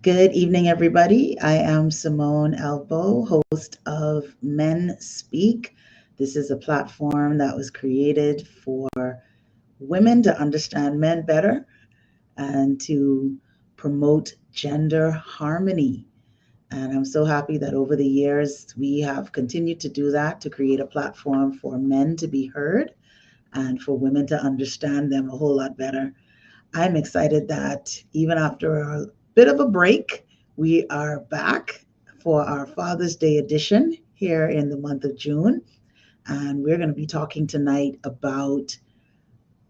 Good evening, everybody. I am Simone Elbow, host of MenSpeak. This is a platform that was created for women to understand men better and to promote gender harmony. And I'm so happy that over the years we have continued to do that to create a platform for men to be heard and for women to understand them a whole lot better. I'm excited that even after a bit of a break, we are back for our Father's Day edition here in the month of June. And we're going to be talking tonight about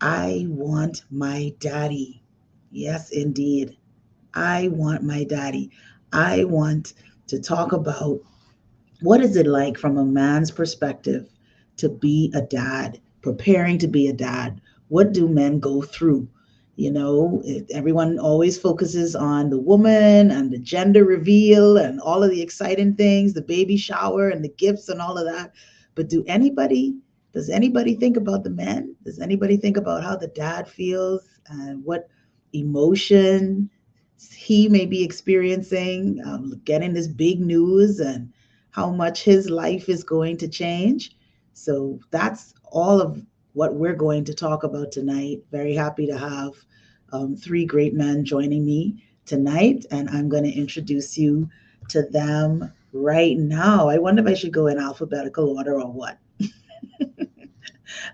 I Want My Daddy. Yes, indeed. I want my daddy. I want to talk about what is it like from a man's perspective to be a dad, preparing to be a dad? What do men go through? Everyone always focuses on the woman and the gender reveal and all of the exciting things, the baby shower and the gifts and all of that. But does anybody think about the men? Does anybody think about how the dad feels and what emotion he may be experiencing, getting this big news and how much his life is going to change? So that's all of what we're going to talk about tonight. Very happy to have three great men joining me tonight, and I'm going to introduce you to them right now. I wonder if I should go in alphabetical order or what.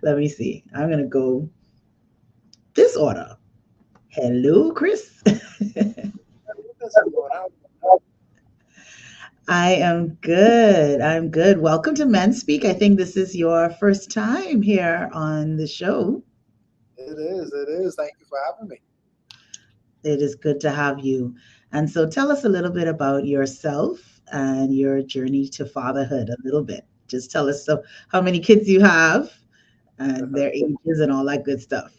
Let me see. I'm going to go this order. Hello, Chris. I am good. I'm good. Welcome to MenSpeak. I think this is your first time here on the show. It is. It is. Thank you for having me. It is good to have you. And so tell us a little bit about yourself and your journey to fatherhood a little bit. Just tell us how many kids you have and their ages and all that good stuff.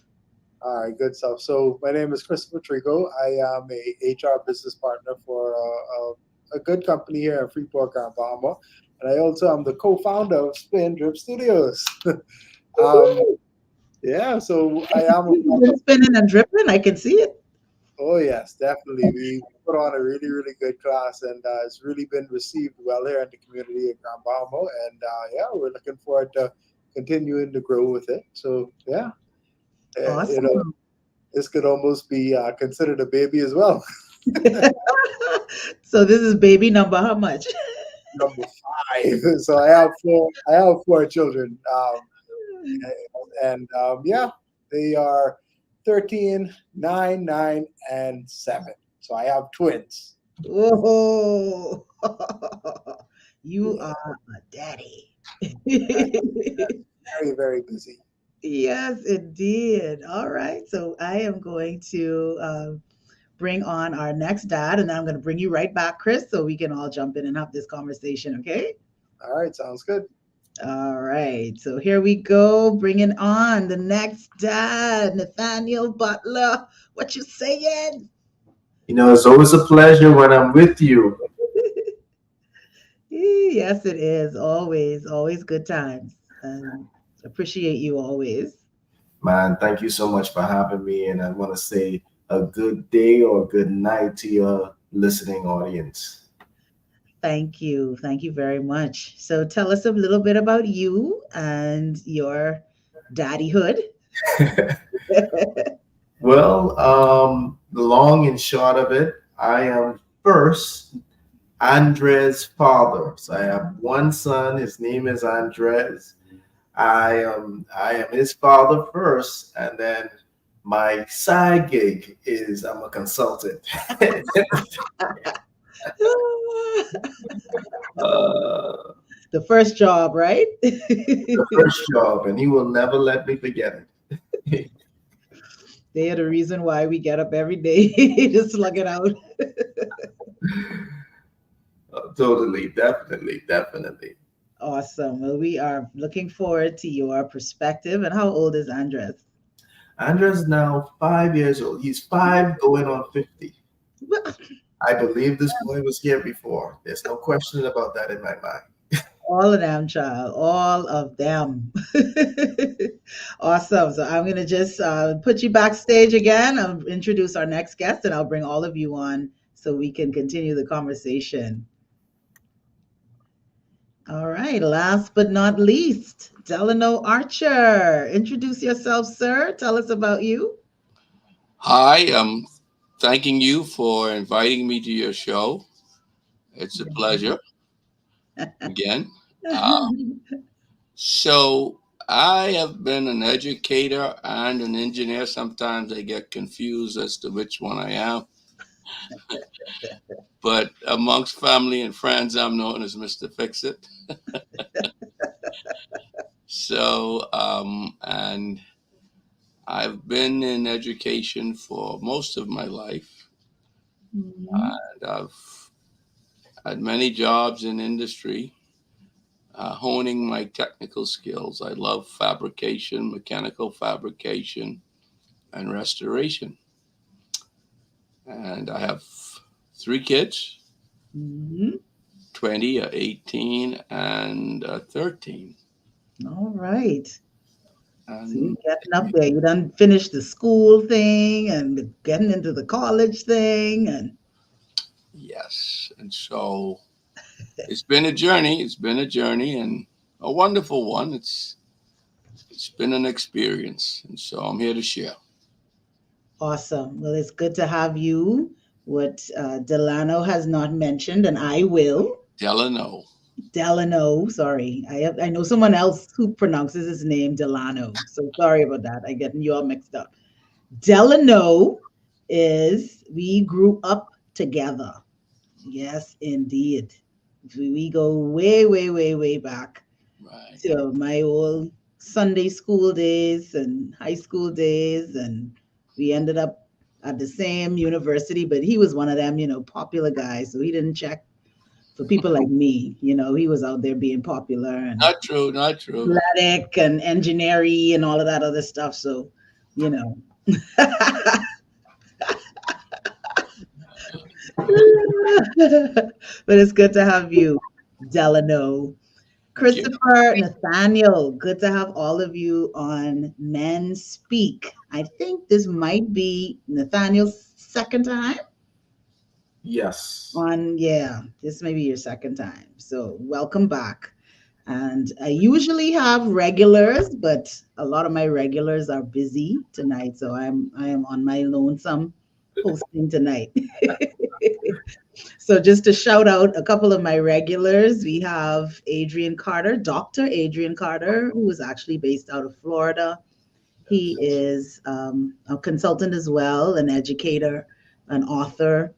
All right, good stuff. So my name is Christopher Trigo. I am a HR business partner for a good company here in Freeport, Alabama, and I also am the co-founder of Spin Drip Studios. um, yeah, so I am. You've been spinning and dripping. I can see it. Oh yes, definitely. We put on a really, really good class, and it's really been received well here in the community in Grand Bahama. And yeah, we're looking forward to continuing to grow with it. So yeah, you know, Awesome. this could almost be considered a baby as well. So this is baby number how much? Number five. So I have four. I have four children, and yeah, they are 13, 9, 9, and 7. So I have twins. Whoa. You Yeah, are a daddy. very, very busy. Yes, it did. All right. So I am going to bring on our next dad, and then I'm going to bring you right back, Chris, so we can all jump in and have this conversation. Okay. All right, sounds good. All right. So here we go, bringing on the next dad, Nathaniel Butler. What you saying? It's always a pleasure when I'm with you. Yes, it is. Always, always good times. And appreciate you always. Man, thank you so much for having me. And I want to say a good day or good night to your listening audience. Thank you. Thank you very much. So tell us a little bit about you and your daddyhood. Well, the long and short of it, I am first Andres' father. So I have one son. His name is Andres. I am his father first, and then my side gig is I'm a consultant. uh, The first job, right? the first job, and he will never let me forget it. They are the reason why we get up every day to slug it out. Totally, definitely, definitely. Awesome. Well, we are looking forward to your perspective. And how old is Andres? Andre's now 5 years old. He's five going on 50. Well, I believe this boy was here before. There's no question about that in my mind. all of them, child. All of them. Awesome. So I'm going to just put you backstage again. I'll introduce our next guest and I'll bring all of you on so we can continue the conversation. All right, last but not least, Delano Archer. Introduce yourself, sir. Tell us about you. Hi, I'm thanking you for inviting me to your show. It's a pleasure again. Uh, so, I have been an educator and an engineer. Sometimes I get confused as to which one I am. But amongst family and friends, I'm known as Mr. Fix It. And I've been in education for most of my life, Mhm. and I've had many jobs in industry, honing my technical skills. I love fabrication, mechanical fabrication, and restoration. And I have three kids, Mhm. 20, 18, and 13. All right. So you're And getting up there. You done finished the school thing and getting into the college thing and yes, and so it's been a journey. It's been a journey and a wonderful one. It's been an experience, and so I'm here to share. awesome. Well, it's good to have you. What Delano has not mentioned, and I will. Delano. Delano, sorry. I know someone else who pronounces his name Delano. So sorry about that. I getting you all mixed up. Delano is we grew up together. Yes, indeed. We go way, way, way, way back Right. to my old Sunday school days and high school days, and we ended up at the same university. But he was one of them, popular guys, so he didn't check for people like me. He was out there being popular and Not true, not true. athletic and engineering and all of that other stuff. So, you know. But it's good to have you, Delano. Thank you. Christopher, Nathaniel, good to have all of you on Men Speak. I think this might be Nathaniel's second time Yes. on, yeah, this may be your second time. So welcome back. And I usually have regulars, but a lot of my regulars are busy tonight. So I am on my lonesome hosting tonight. So just to shout out a couple of my regulars, we have Adrian Carter, Dr. Adrian Carter, who is actually based out of Florida. He is a consultant as well, an educator, an author.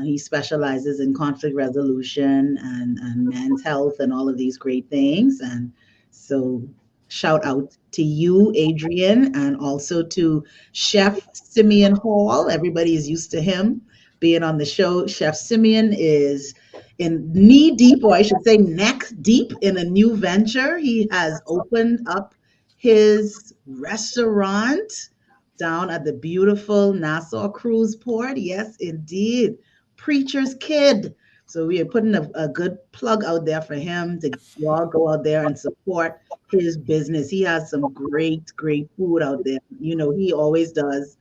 He specializes in conflict resolution and men's health and all of these great things. And so, shout out to you, Adrian, and also to Chef Simeon Hall. Everybody is used to him being on the show. Chef Simeon is in knee deep, or I should say, neck deep in a new venture. He has opened up his restaurant down at the beautiful Nassau Cruise Port. Yes, indeed. Preacher's Kid. So we are putting a good plug out there for him to you all go out there and support his business. He has some great, great food out there. He always does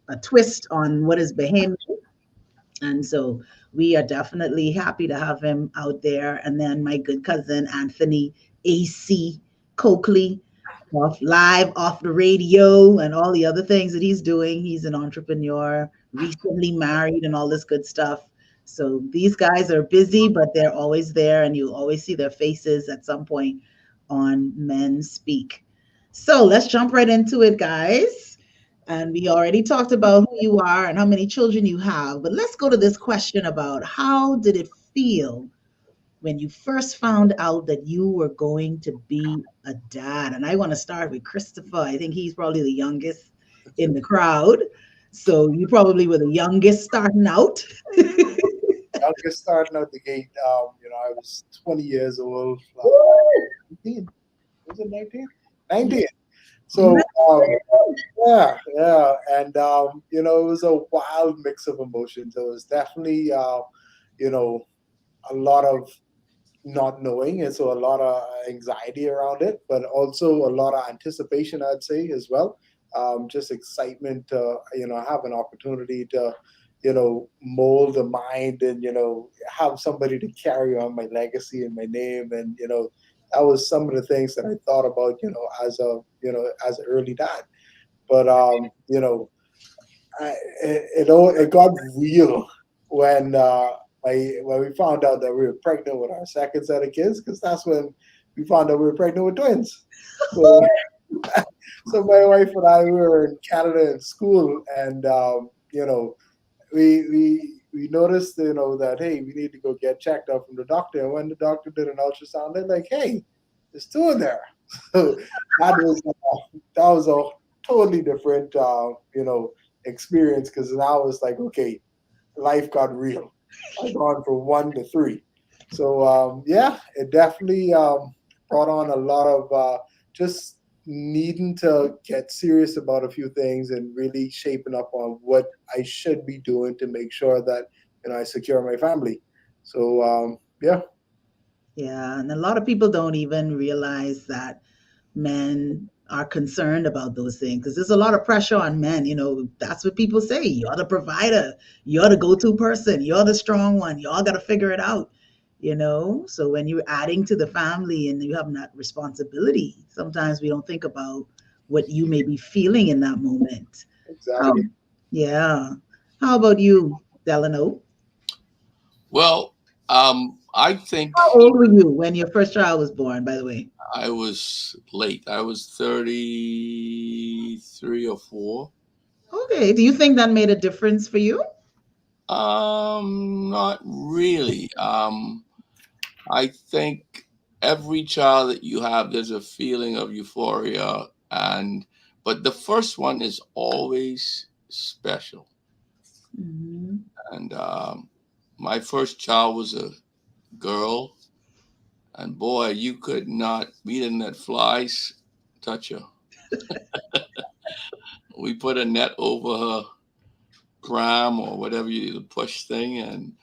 a twist on what is Bahamian, and so we are definitely happy to have him out there. And then my good cousin, Anthony AC Coakley, off the radio and all the other things that he's doing. He's an entrepreneur, recently married, and all this good stuff. So these guys are busy, but they're always there, and you'll always see their faces at some point on Men Speak. So let's jump right into it, guys. And we already talked about who you are and how many children you have. But let's go to this question about how did it feel when you first found out that you were going to be a dad? And I want to start with Christopher. I think he's probably the youngest in the crowd. So you probably were the youngest starting out. Youngest starting out the gate. I was 20 years old. 19. Was it 19? 19. So, yeah. And, it was a wild mix of emotions. It was definitely, you know, a lot of not knowing, and so a lot of anxiety around it, but also a lot of anticipation, I'd say, as well. Just excitement to have an opportunity to mold a mind and, have somebody to carry on my legacy and my name. And, that was some of the things that I thought about, as an early dad. But, it got real when, when we found out that we were pregnant with our second set of kids, because that's when we found out we were pregnant with twins. So, so my wife and I, we were in Canada in school, and we noticed, that, hey, we need to go get checked out from the doctor. And when the doctor did an ultrasound, they're like, hey, there's two in there. So that was a totally different experience, because now it's like, okay, life got real. I've gone from one to three. So yeah, it definitely brought on a lot of just needing to get serious about a few things and really shaping up on what I should be doing to make sure that I secure my family. So yeah. Yeah, and a lot of people don't even realize that men are concerned about those things because there's a lot of pressure on men. That's what people say. You're the provider, you're the go-to person, you're the strong one, y'all got to figure it out. So when you're adding to the family and you have that responsibility, sometimes we don't think about what you may be feeling in that moment. How, Exactly. yeah. How about you, Delano? Well, I think How old were you when your first child was born, by the way? I was late. I was 33 or 4. Okay. Do you think that made a difference for you? Not really. I think every child that you have, there's a feeling of euphoria, but the first one is always special. Mhm. And my first child was a girl, and boy, you could not. We didn't let flies touch her. We put a net over her pram or whatever you the push thing, and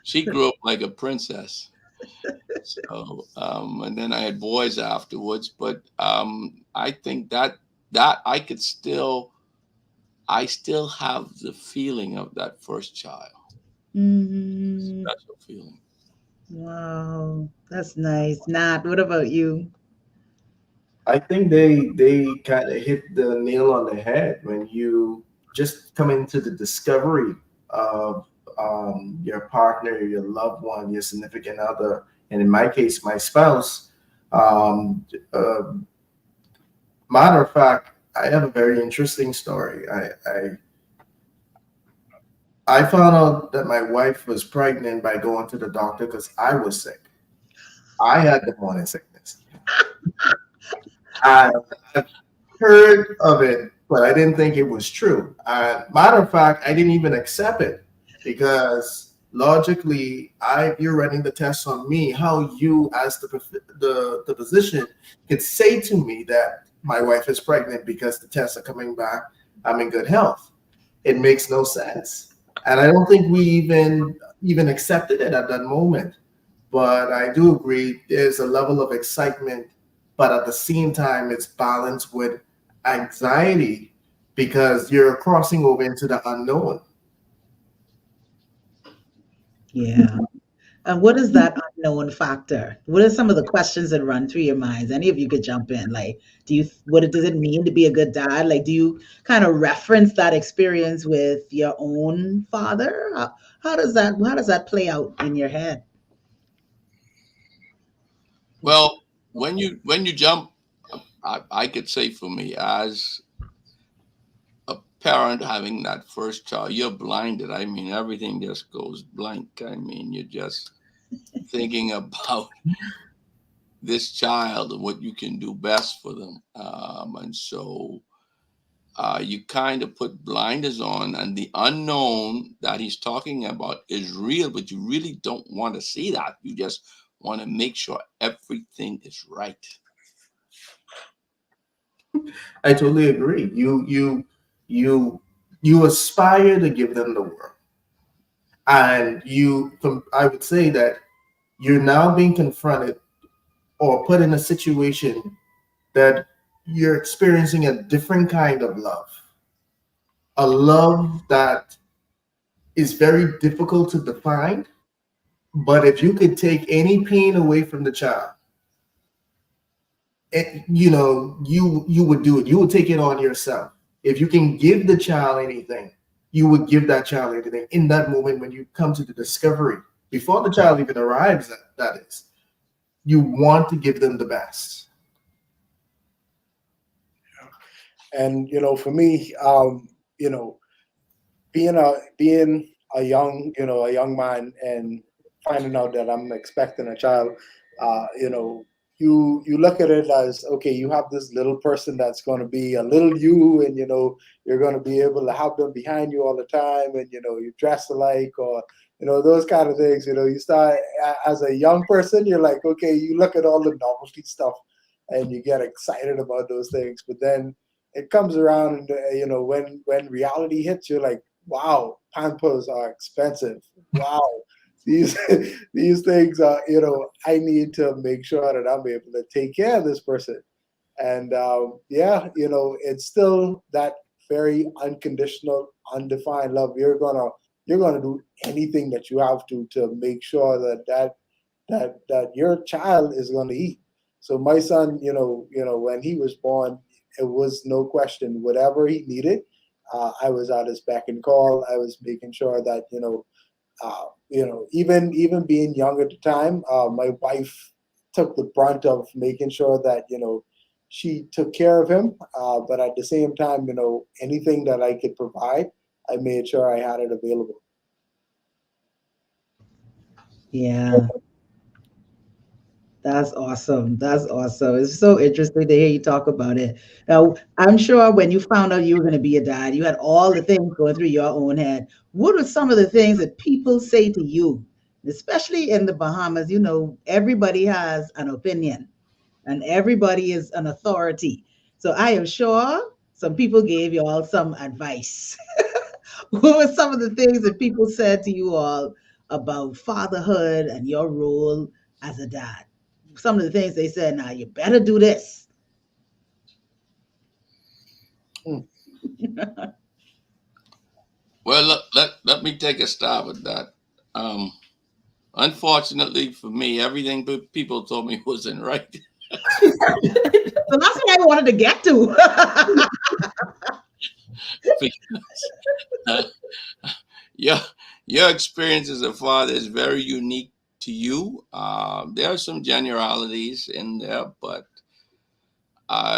she grew up like a princess. So and then I had boys afterwards, but I think that I still have the feeling of that first child, Mhm. special feeling. Wow, that's nice. Nat, what about you? I think they kind of hit the nail on the head when you just come into the discovery of your partner, your loved one, your significant other, and in my case, my spouse. Um, uh, Matter of fact, I have a very interesting story. I found out that my wife was pregnant by going to the doctor because I was sick. I had the morning sickness. I heard of it, but I didn't think it was true. Matter of fact, I didn't even accept it because logically, you're running the test on me. How you, as the physician, could say to me that my wife is pregnant because the tests are coming back, I'm in good health. It makes no sense, and I don't think we even accepted it at that moment. But I do agree there's a level of excitement, but at the same time, it's balanced with anxiety because you're crossing over into the unknown. Yeah. And what is that unknown factor? What are some of the questions that run through your minds? Any of you could jump in. Like, does it mean to be a good dad? Like, do you kind of reference that experience with your own father? How does that play out in your head? Well, when you jump, I could say for me as a parent having that first child, you're blinded. I mean, everything just goes blank. I mean, you're just thinking about this child and what you can do best for them. And so you kind of put blinders on, and the unknown that he's talking about is real, but you really don't want to see that. You just want to make sure everything is right. I totally agree. You you aspire to give them the world, and I would say that you're now being confronted or put in a situation that you're experiencing a different kind of love. a love that is very difficult to define. But if you could take any pain away from the child, you would do it. You would take it on yourself. If you can give the child anything, you would give that child anything in that moment when you come to the discovery before the child even arrives. That is, you want to give them the best. And for me, being a young man and finding out that I'm expecting a child, you look at it as, okay, you have this little person that's going to be a little you, and you're going to be able to have them behind you all the time, and you dress alike, or those kind of things. You start as a young person, you're like, okay, you look at all the novelty stuff, and you get excited about those things, but then it comes around, and when reality hits, you're like, wow, Pampers are expensive. Wow, these these things are, I need to make sure that I'm able to take care of this person. And yeah, it's still that very unconditional, undefined love. You're gonna do anything that you have to make sure that your child is going to eat. So my son, when he was born, it was no question. Whatever he needed, I was at his beck and call. I was making sure that even being young at the time, my wife took the brunt of making sure that she took care of him. But at the same time, anything that I could provide, I made sure I had it available. Yeah, that's awesome. That's awesome. It's so interesting to hear you talk about it. Now, I'm sure when you found out you were going to be a dad, you had all the things going through your own head. What are some of the things that people say to you, especially in the Bahamas? Everybody has an opinion and everybody is an authority. So I am sure some people gave you all some advice. What were some of the things that people said to you all about fatherhood and your role as a dad? Some of the things they said, now you better do this. Mm. Well, let me take a stab at that. Um, Unfortunately for me, everything people told me wasn't right. So that's what I wanted to get to. Because uh, your your experience as a father is very unique to you. There are some generalities in there, but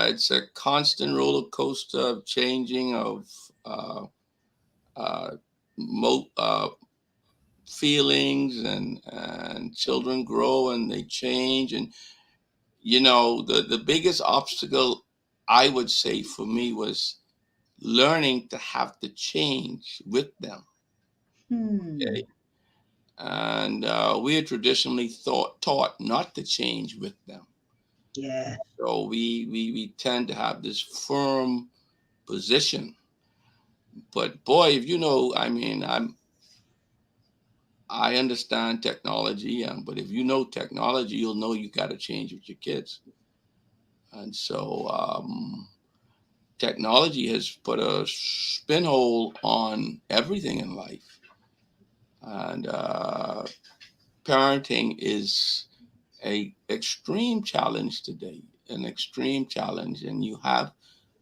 it's a constant roller coaster of changing of uh, uh, mo- uh, feelings, and children grow and they change. And the biggest obstacle, I would say, for me was learning to have to change with them. Hmm. Okay. And we are traditionally taught not to change with them. Yeah. So we tend to have this firm position. But boy, if I mean, I understand technology, but if you know technology, you'll know you got to change with your kids. And so technology has put a spin hole on everything in life. And parenting is a extreme challenge today, an extreme challenge, and you have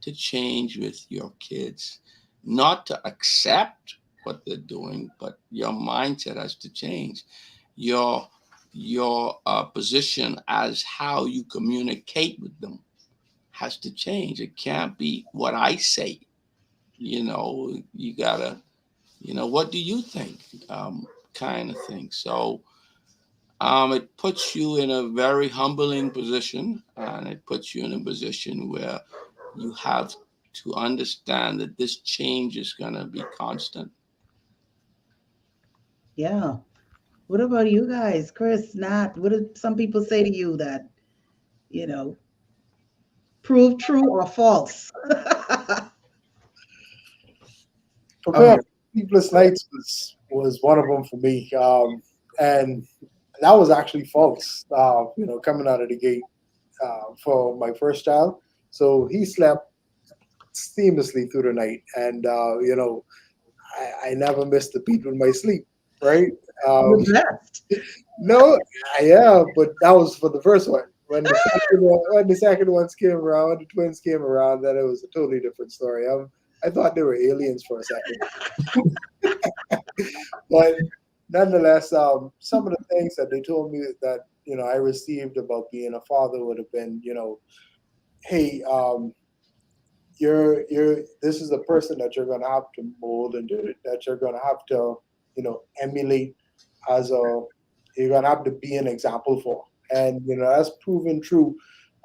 to change with your kids, not to accept what they're doing, but your mindset has to change. Your position as how you communicate with them has to change. It can't be what I say. You gotta, what do you think? Kind of thing. So it puts you in a very humbling position, and it puts you in a position where you have to understand that this change is going to be constant. Yeah. What about you guys, Chris, Nat? What did some people say to you that, you know, prove true or false? Prepare Okay. for Sleepless Nights was one of them for me, and that was actually false. Coming out of the gate for my first child, so he slept seamlessly through the night, and I never missed a beat with my sleep. Right? You're Um, blessed. no, yeah, but that was for the first one. When the second ones came around, the twins came around, then it was a totally different story. I thought they were aliens for a second, but nonetheless, some of the things that they told me that I received about being a father would have been, hey, you're this is a person that you're going to have to mold and that you're going to have to emulate as a you're going to have to be an example for, and that's proven true.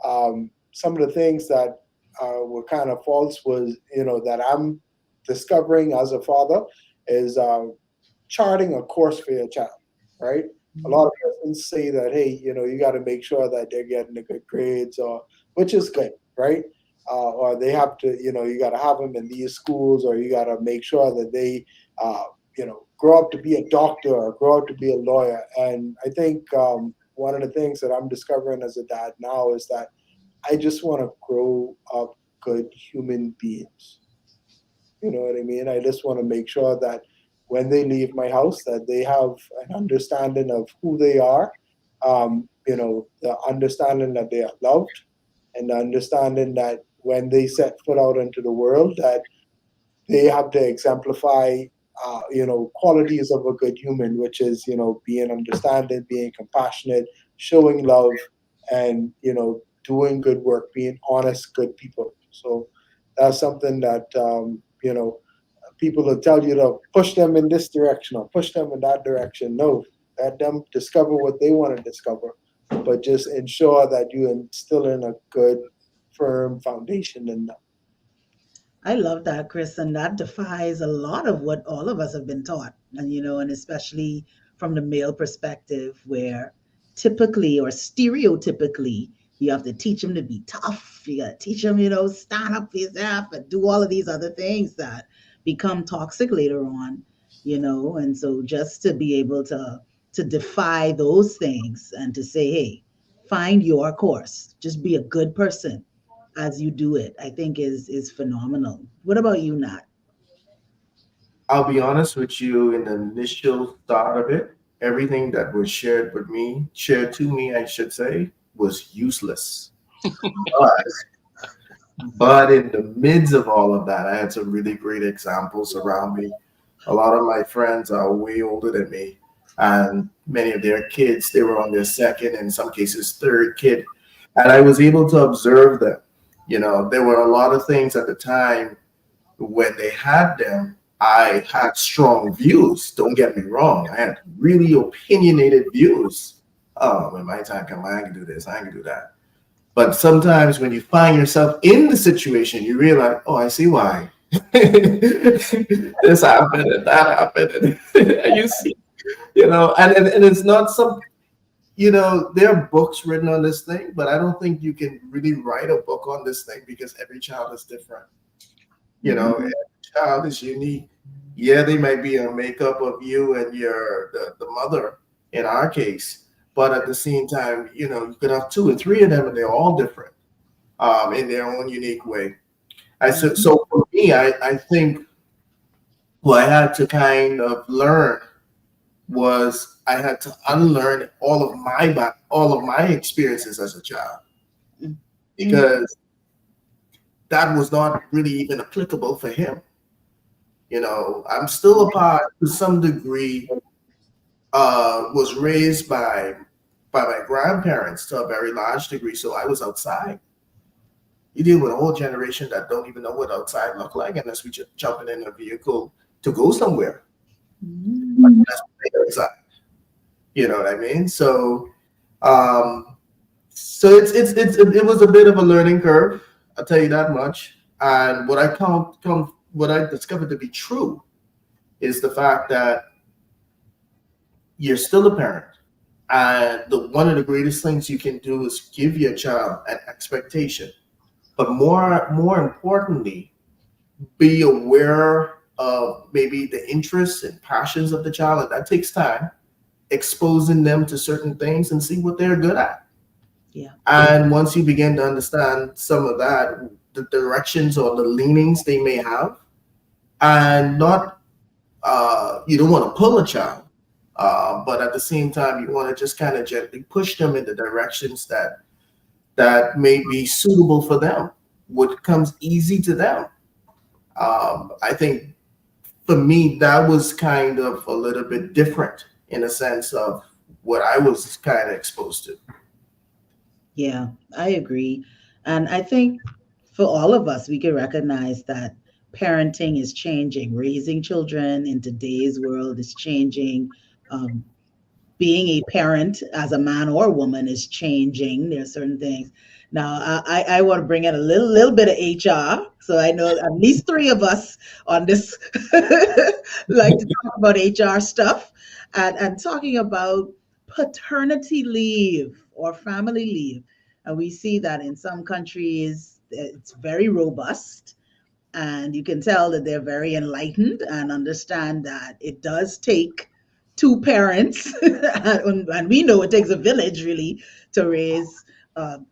Some of the things that were kind of false was that I'm discovering as a father is charting a course for your child, right? A lot of persons say that, hey, you got to make sure that they're getting the good grades, or which is good, right? Or they have to, you got to have them in these schools, or you got to make sure that they, grow up to be a doctor or grow up to be a lawyer. And I think one of the things that I'm discovering as a dad now is that I just want to grow up good human beings. You know what I mean? I just want to make sure that when they leave my house, that they have an understanding of who they are, the understanding that they are loved, and the understanding that when they set foot out into the world, that they have to exemplify, qualities of a good human, which is, being understanding, being compassionate, showing love, and, doing good work, being honest, good people. So that's something that, people will tell you to push them in this direction or push them in that direction. No, let them discover what they want to discover, but just ensure that you instill in a good, firm foundation in them. I love that, Chris, and that defies a lot of what all of us have been taught, and especially from the male perspective, where typically or stereotypically, you have to teach them to be tough. You got to teach them, stand up for yourself and do all of these other things that become toxic later on, and so just to be able to defy those things and to say, hey, find your course, just be a good person as you do it, I think is phenomenal. What about you, Nat? I'll be honest with you, in the initial start of it, everything that was shared to me, I should say, was useless. But, but in the midst of all of that, I had some really great examples around me. A lot of my friends are way older than me, and many of their kids, they were on their second, in some cases, third kid. And I was able to observe them. There were a lot of things at the time when they had them. I had strong views. Don't get me wrong. I had really opinionated views. Oh, when my time comes, I can do this, I can do that. But sometimes when you find yourself in the situation, you realize, oh, I see why. This happened and that happened. And you see, and it's not some, there are books written on this thing, but I don't think you can really write a book on this thing because every child is different. Every child is unique. Yeah, they might be a makeup of you and the mother in our case, but at the same time, you could have two or three of them, and they're all different, in their own unique way. So for me, I think what I had to kind of learn was I had to unlearn all of my experiences as a child, because that was not really even applicable for him. I'm still a part to some degree, was raised by my grandparents to a very large degree. So I was outside. You deal with a whole generation that don't even know what outside look like unless we just jumping in a vehicle to go somewhere. Like, that's what they outside. You know what I mean? Um, so it was a bit of a learning curve. I'll tell you that much. And what I discovered to be true is the fact that you're still a parent. And one of the greatest things you can do is give your child an expectation. But more importantly, be aware of maybe the interests and passions of the child. And that takes time, exposing them to certain things and see what they're good at. Yeah. And once you begin to understand some of that, the directions or the leanings they may have, and not you don't want to pull a child, but at the same time you want to just kind of gently push them in the directions that may be suitable for them, what comes easy to them. I think for me that was kind of a little bit different in a sense of what I was kind of exposed to. Yeah, I agree. And I think for all of us, we can recognize that parenting is changing. Raising children in today's world is changing. Um, Being a parent as a man or woman is changing. There are certain things. Now, I want to bring in a little bit of HR. So I know at least three of us on this like to talk about HR stuff and talking about paternity leave or family leave. And we see that in some countries it's very robust, and you can tell that they're very enlightened and understand that it does take two parents and we know it takes a village really to raise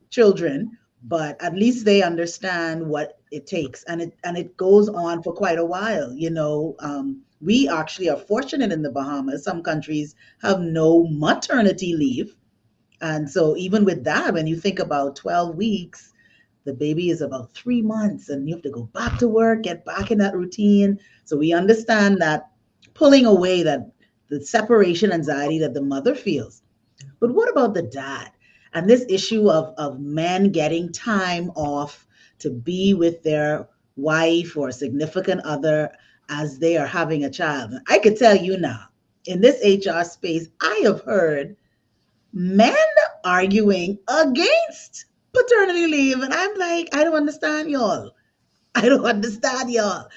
children, but at least they understand what it takes, and it goes on for quite a while. We actually are fortunate in the Bahamas. Some countries have no maternity leave, and so even with that, when you think about 12 weeks, the baby is about 3 months and you have to go back to work, get back in that routine. So we understand that pulling away that the separation anxiety that the mother feels. But what about the dad? And this issue of men getting time off to be with their wife or significant other as they are having a child. And I could tell you now, in this HR space, I have heard men arguing against paternity leave. And I'm like, I don't understand y'all. I don't understand y'all.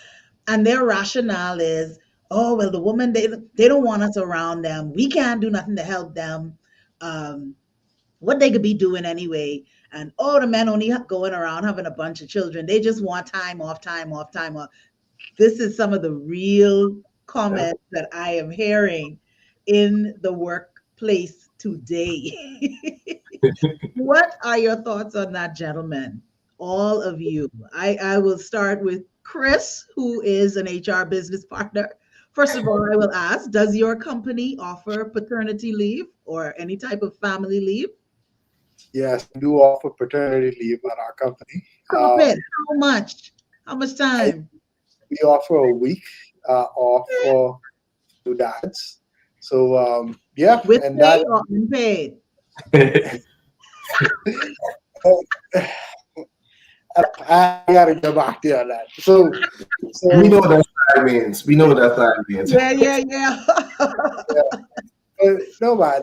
And their rationale is, oh, well, the woman, they don't want us around them. We can't do nothing to help them. Um, what they could be doing anyway. And oh, the men only going around having a bunch of children. They just want time off, time off, time off. This is some of the real Yeah. comments that I am hearing in the workplace today. What are your thoughts on that, gentlemen? All of you. I will start with Chris, who is an HR business partner. First of all, I will ask, does your company offer paternity leave or any type of family leave? Yes, we do offer paternity leave at our company. Stop it. How much? How much I, time? we offer a week off for new dads. So yeah, With and pay that or unpaid? I gotta get back to you on that. So We know so what that sign means. We know what that sign means. Yeah, yeah, yeah. yeah, no man.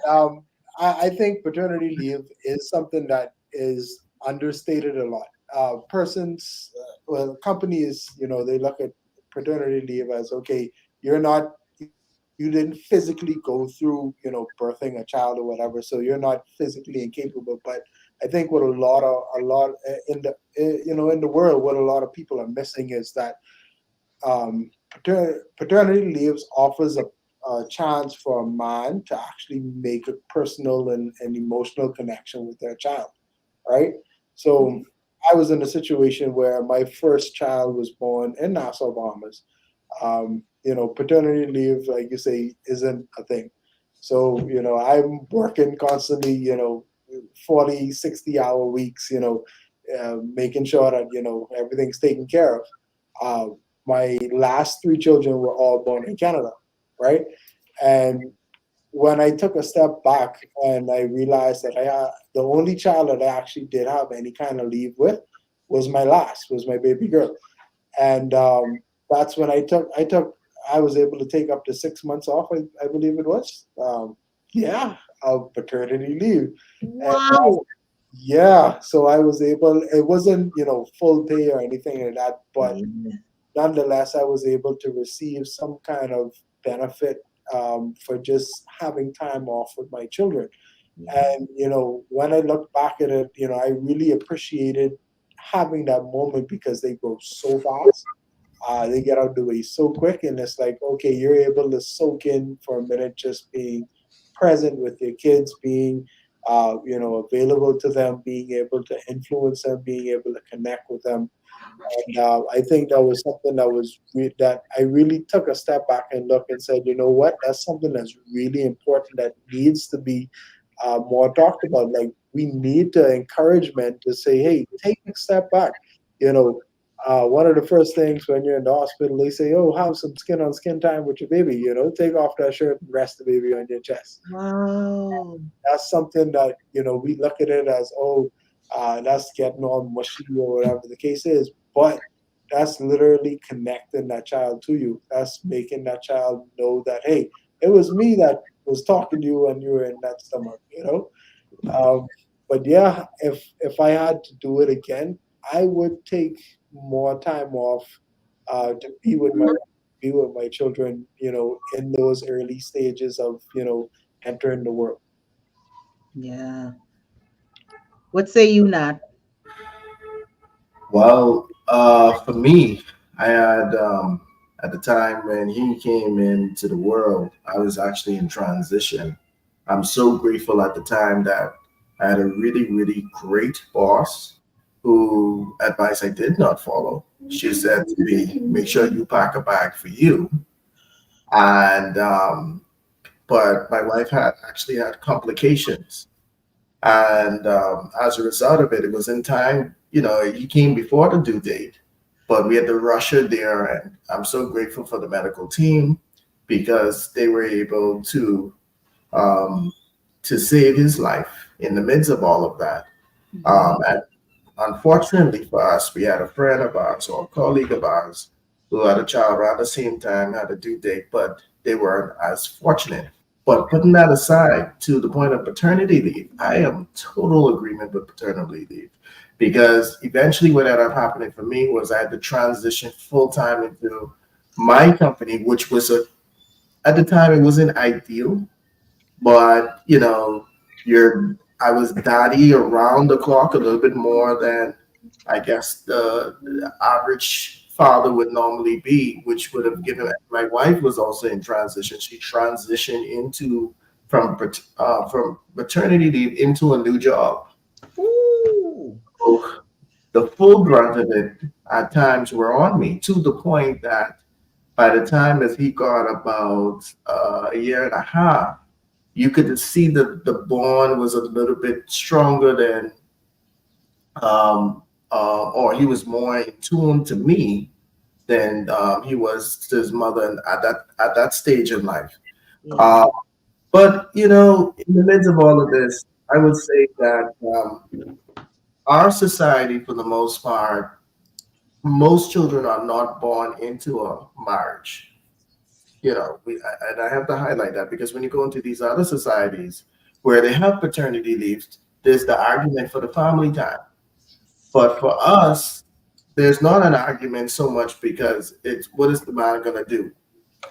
I think paternity leave is something that is understated a lot. Companies, they look at paternity leave as okay, you're not, you didn't physically go through, birthing a child or whatever, so you're not physically incapable. But I think what in the in the world, what a lot of people are missing is that paternity leaves offers a chance for a man to actually make a personal and emotional connection with their child, right? So I was in a situation where my first child was born in Nassau, Bahamas. Paternity leave, like you say, isn't a thing. So, I'm working constantly, 40, 60-hour weeks, making sure that, everything's taken care of. My last three children were all born in Canada, right? And when I took a step back and I realized that the only child that I actually did have any kind of leave with was my baby girl, and that's when I was able to take up to 6 months off. I believe it was, yeah, of paternity leave, and Wow. yeah, so I was able. It wasn't full pay or anything like that, but Yeah. nonetheless, I was able to receive some kind of benefit for just having time off with my children. And when I look back at it, I really appreciated having that moment because they go so fast. They get out the way so quick, and it's like, okay, you're able to soak in for a minute, just being present with your kids, being available to them, being able to influence them, being able to connect with them. And I think that was something that I really took a step back and look and said, you know what, that's something that's really important that needs to be more talked about. Like we need to encouragement to say, hey, take a step back. You know, one of the first things when you're in the hospital, they say, oh, have some skin on skin time with your baby. Take off that shirt and rest the baby on your chest. Wow. That's something that we look at it as, oh, that's getting all mushy or whatever the case is, but that's literally connecting that child to you. That's making that child know that, hey, it was me that was talking to you when you were in that stomach. um, but yeah, if I had to do it again, I would take more time off to be with my children, in those early stages of entering the world. Yeah. What say you, Nat? Well, for me, I had at the time when he came into the world, I was actually in transition. I'm so grateful at the time that I had a really, really great boss who advice I did not follow. She said to me, "Make sure you pack a bag for you." And but my wife had actually had complications, and as a result of it, it was in time. He came before the due date, but we had to rush her there. And I'm so grateful for the medical team because they were able um, to save his life in the midst of all of that. And unfortunately for us, we had a friend of ours or a colleague of ours who had a child around the same time, had a due date, but they weren't as fortunate. But putting that aside to the point of paternity leave, I am total agreement with paternity leave because eventually what ended up happening for me was I had to transition full time into my company, which was at the time it wasn't ideal, but I was daddy around the clock a little bit more than I guess the average father would normally be, which would have given my wife was also in transition. She transitioned into from maternity leave into a new job. Ooh. So the full brunt of it at times were on me to the point that by the time that he got about a year and a half, you could see the bond was a little bit stronger than or he was more in tune to me than he was to his mother at that stage in life. Yeah. Uh, but in the midst of all of this, I would say that our society, for the most part, most children are not born into a marriage. And I have to highlight that because when you go into these other societies where they have paternity leave, there's the argument for the family time. But for us, there's not an argument so much because it's what is the man going to do?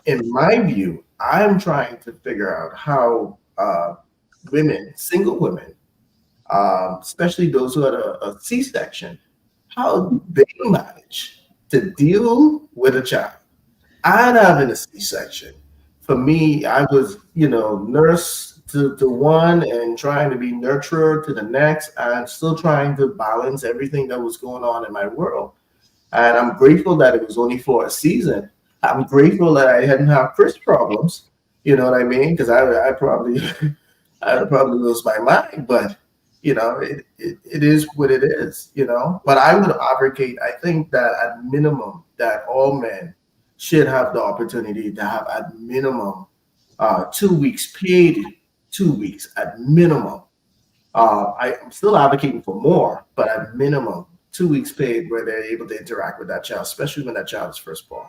In my view, I'm trying to figure out how women, single women, especially those who had a C-section, how they manage to deal with a child. And having a C-section. For me, I was, nurse to one and trying to be nurturer to the next and still trying to balance everything that was going on in my world. And I'm grateful that it was only for a season. I'm grateful that I didn't have first problems. You know what I mean? Because I probably I'd probably lose my mind. But it is what it is. But I would advocate. I think that at minimum, that all men should have the opportunity to have at minimum 2 weeks paid, 2 weeks at minimum. I'm still advocating for more, but at minimum, 2 weeks paid where they're able to interact with that child, especially when that child is first born.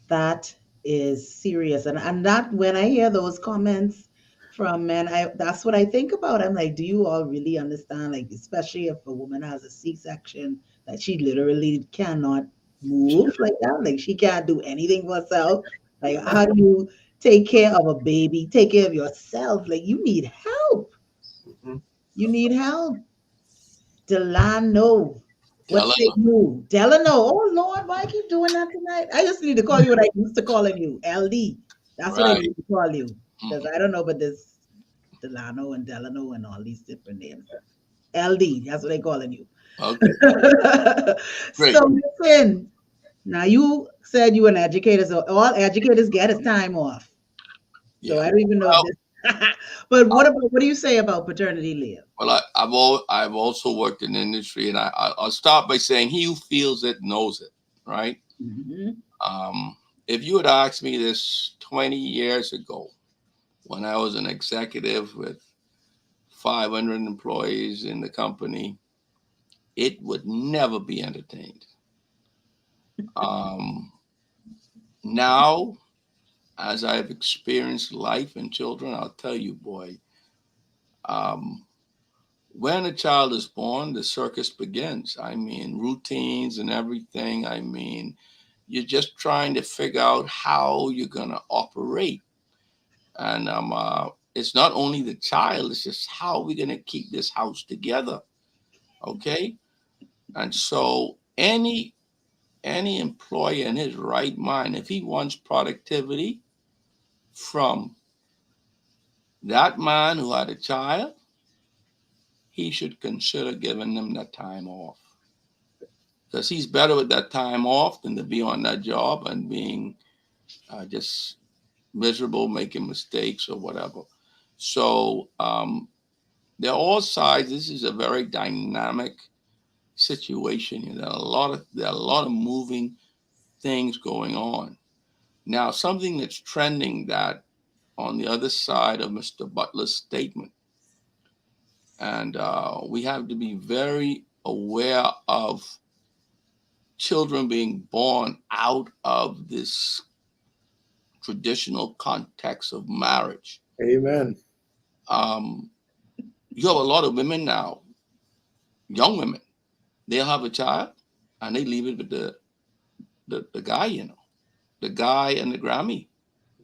That is serious. And that when I hear those comments from men, that's what I think about. I'm like, do you all really understand? Like, especially if a woman has a C-section, that she literally cannot move like that. Like she can't do anything for herself. Like, how do you take care of a baby, take care of yourself? Like you need help. Mhm. You need help. Delano. What say Delano. you? Delano. Oh Lord, why I keep doing that tonight? I just need to call you what I used to calling you. LD. That's what I Right. need to call you. Because Mhm. I don't know about this Delano and Delano and all these different names. LD, that's what they calling you. Okay, great. So listen, now you said you an educator, so all educators get is time off. So Yeah. I don't even know if Well, this. But what do you say about paternity leave? well, I've also worked in the industry, and I'll start by saying he who feels it knows it, right? Hmm. Um, if you had asked me this 20 years ago, when I was an executive with 500 employees in the company, it would never be entertained. Um, Now, as I've experienced life and children, I'll tell you, boy, um, when a child is born, the circus begins. I mean, routines and everything. I mean, you're just trying to figure out how you're going to operate. And it's not only the child, it's just how we're going to keep this house together. Okay. And so any employer in his right mind, if he wants productivity from that man who had a child, he should consider giving them that time off. Because he's better with that time off than to be on that job and being just miserable, making mistakes or whatever. So there are all sides. This is a very dynamic situation here. There are a lot of moving things going on. Now, something that's trending that on the other side of Mr. Butler's statement, and we have to be very aware of children being born out of this traditional context of marriage. Amen. Um, you have a lot of women now, young women, they'll have a child and they leave it with the guy, the guy and the Grammy,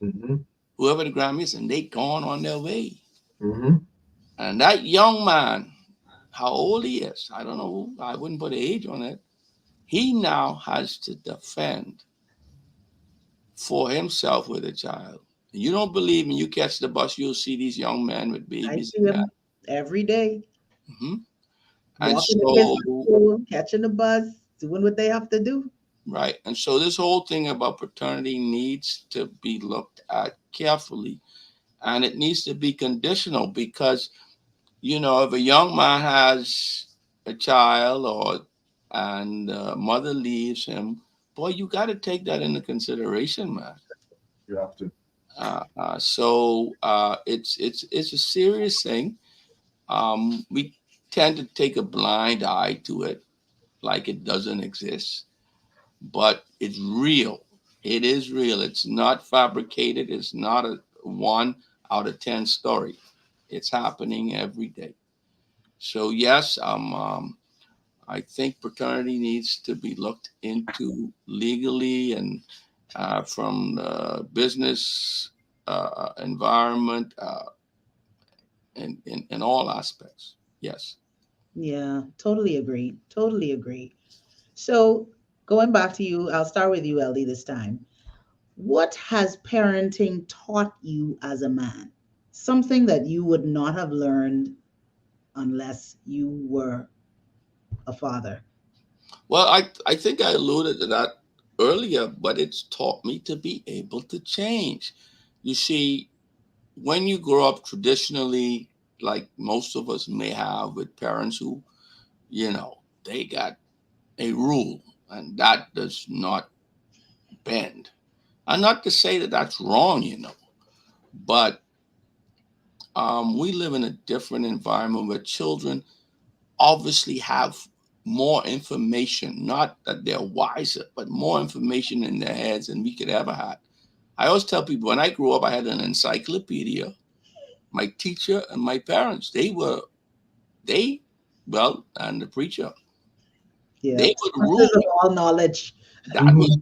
Mm-hmm. whoever the Grammy is, and they gone on their way. Mm-hmm. And that young man, how old he is, I don't know, I wouldn't put an age on it. He now has to defend for himself with a child. You don't believe me, you catch the bus, you'll see these young men with I babies see and that. them every day, Hmm. And walking the kids to so, school, catching the bus, doing what they have to do. right. And so this whole thing about paternity needs to be looked at carefully. And it needs to be conditional because, if a young man has a child and mother leaves him, boy, you got to take that into consideration, man. You have to. So it's a serious thing. We tend to take a blind eye to it, like it doesn't exist, but it's real. It is real. It's not fabricated. It's not a 1 out of 10 story. It's happening every day. So yes, I think paternity needs to be looked into legally and from the business environment in all aspects. Yes. Yeah, totally agree. Totally agree. So going back to you, I'll start with you, LD, this time. What has parenting taught you as a man? Something that you would not have learned unless you were a father. Well, I think I alluded to that earlier, but it's taught me to be able to change. You see, when you grow up traditionally, like most of us may have with parents who, they got a rule and that does not bend. And not to say that that's wrong, but we live in a different environment where children obviously have more information, not that they're wiser, but more information in their heads than we could ever have. I always tell people when I grew up, I had an encyclopedia. My teacher and my parents, they, well, and the preacher, Yeah. they would Sources rule. of all knowledge. That Mm-hmm. was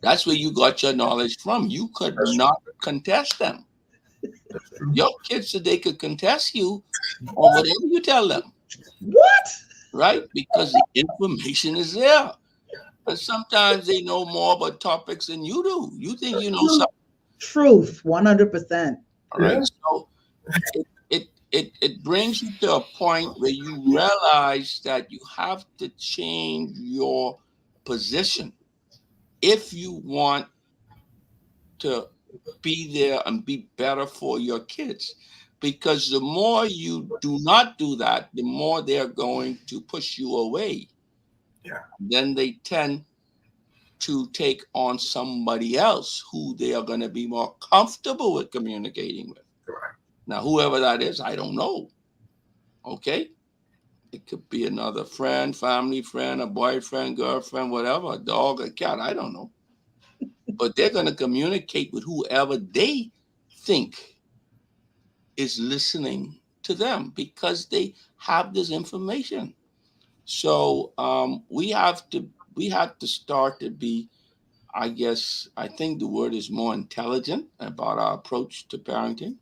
that's where you got your knowledge from. You could That's true. not contest them. That's true. Your kids today could contest you on whatever you tell them, What? right? Because the information is there. But sometimes they know more about topics than you do. You think you know something, Truth, 100%. all right? Yeah. So it it brings you to a point where you realize that you have to change your position if you want to be there and be better for your kids. Because the more you do not do that, the more they're going to push you away. Yeah. Then they tend to take on somebody else who they are going to be more comfortable with communicating with. Correct. Now, whoever that is, I don't know. Okay. It could be another friend, family friend, a boyfriend, girlfriend, whatever, a dog, a cat, I don't know. But they're going to communicate with whoever they think is listening to them because they have this information. So we have to start to be, I guess, I think the word is more intelligent about our approach to parenting.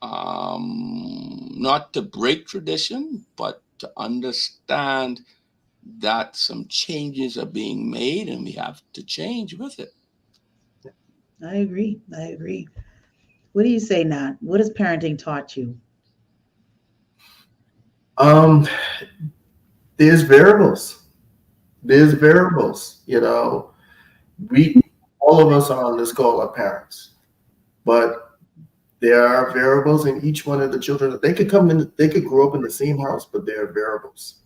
Not to break tradition, but to understand that some changes are being made and we have to change with it. I agree. I agree. What do you say, Nat? What has parenting taught you? Um, there's variables. There's variables. We all of us on this call are parents, but there are variables in each one of the children. They could come in, they could grow up in the same house, but there are variables.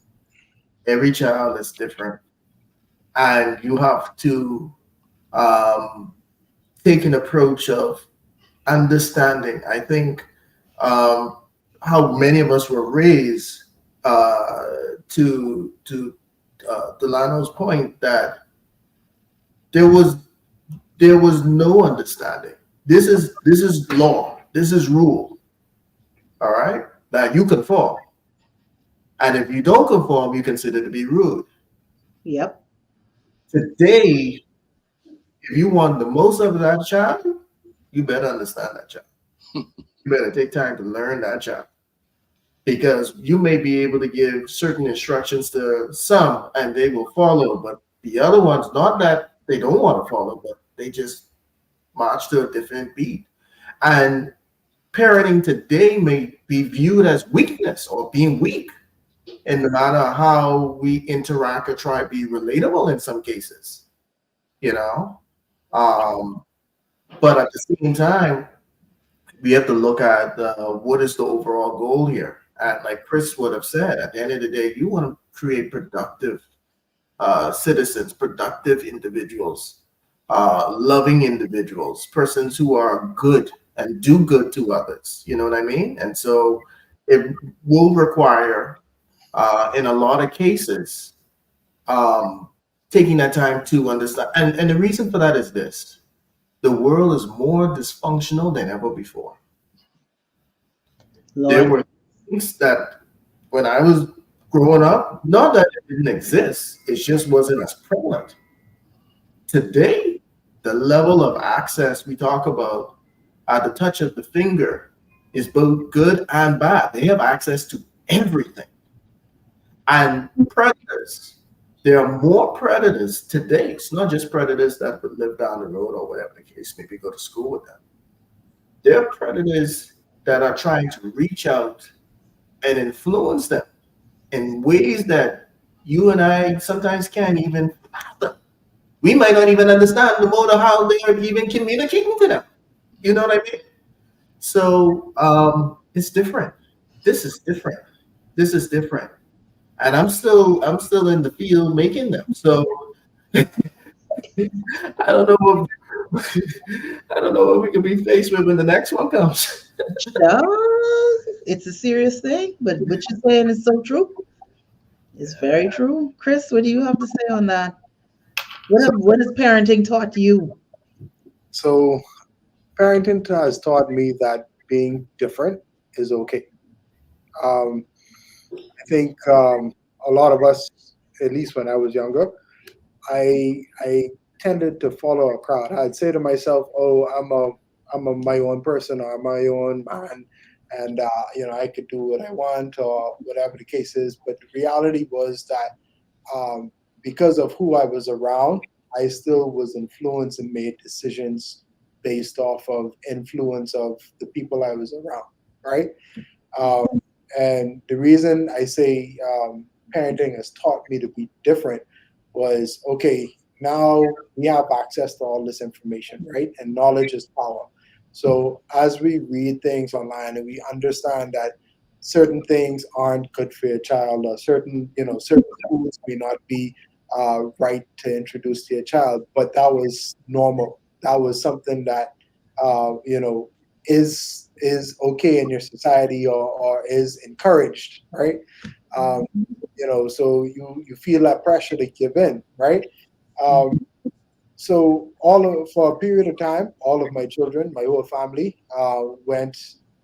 Every child is different, and you have to um, take an approach of understanding. I think um, how many of us were raised uh, to Delano's point that there was there was no understanding. This is law. This is rule. All right. Now you conform, and if you don't conform, you consider to be rude. Yep. Today, if you want the most of that child, you better understand that child. You better take time to learn that child because you may be able to give certain instructions to some and they will follow, but the other ones, not that they don't want to follow, but they just march to a different beat. And parenting today may be viewed as weakness or being weak, and no matter how we interact or try to be relatable in some cases, you know. Um, but at the same time, we have to look at what is the overall goal here. And like Chris would have said, at the end of the day, you want to create productive citizens, productive individuals, loving individuals, persons who are good and do good to others. You know what I mean? And so it will require, in a lot of cases, um, taking that time to understand. And the reason for that is this: the world is more dysfunctional than ever before. There Lord. were things that when I was growing up, not that it didn't exist, it just wasn't as prevalent. Today, the level of access we talk about at the touch of the finger is both good and bad. They have access to everything. And predators, there are more predators today. It's not just predators that would live down the road or whatever the case, maybe go to school with them. There are predators that are trying to reach out and influence them in ways that you and I sometimes can't even fathom. We might not even understand the mode of how they are even communicating to them. You know what I mean? So it's different. This is different. This is different. And I'm still in the field making them. So I don't know if I don't know what we can be faced with when the next one comes. Oh, it's a serious thing, but what you're saying is so true. It's very true. Chris, what do you have to say on that? What has parenting taught you? So parenting has taught me that being different is okay. Um, I think a lot of us, at least when I was younger, I tended to follow a crowd. I'd say to myself, "Oh, I'm my own person or I'm my own man, and I could do what I want or whatever the case is." But the reality was that because of who I was around, I still was influenced and made decisions based off of influence of the people I was around. Right? And the reason I say parenting has taught me to be different was, okay, now we have access to all this information, right? And knowledge is power. So as we read things online and we understand that certain things aren't good for your child, or certain foods may not be right to introduce to your child, but that was normal. That was something that is okay in your society, or is encouraged, right? Um, so you feel that pressure to give in, right? Um, so for a period of time, all of my children, my whole family, went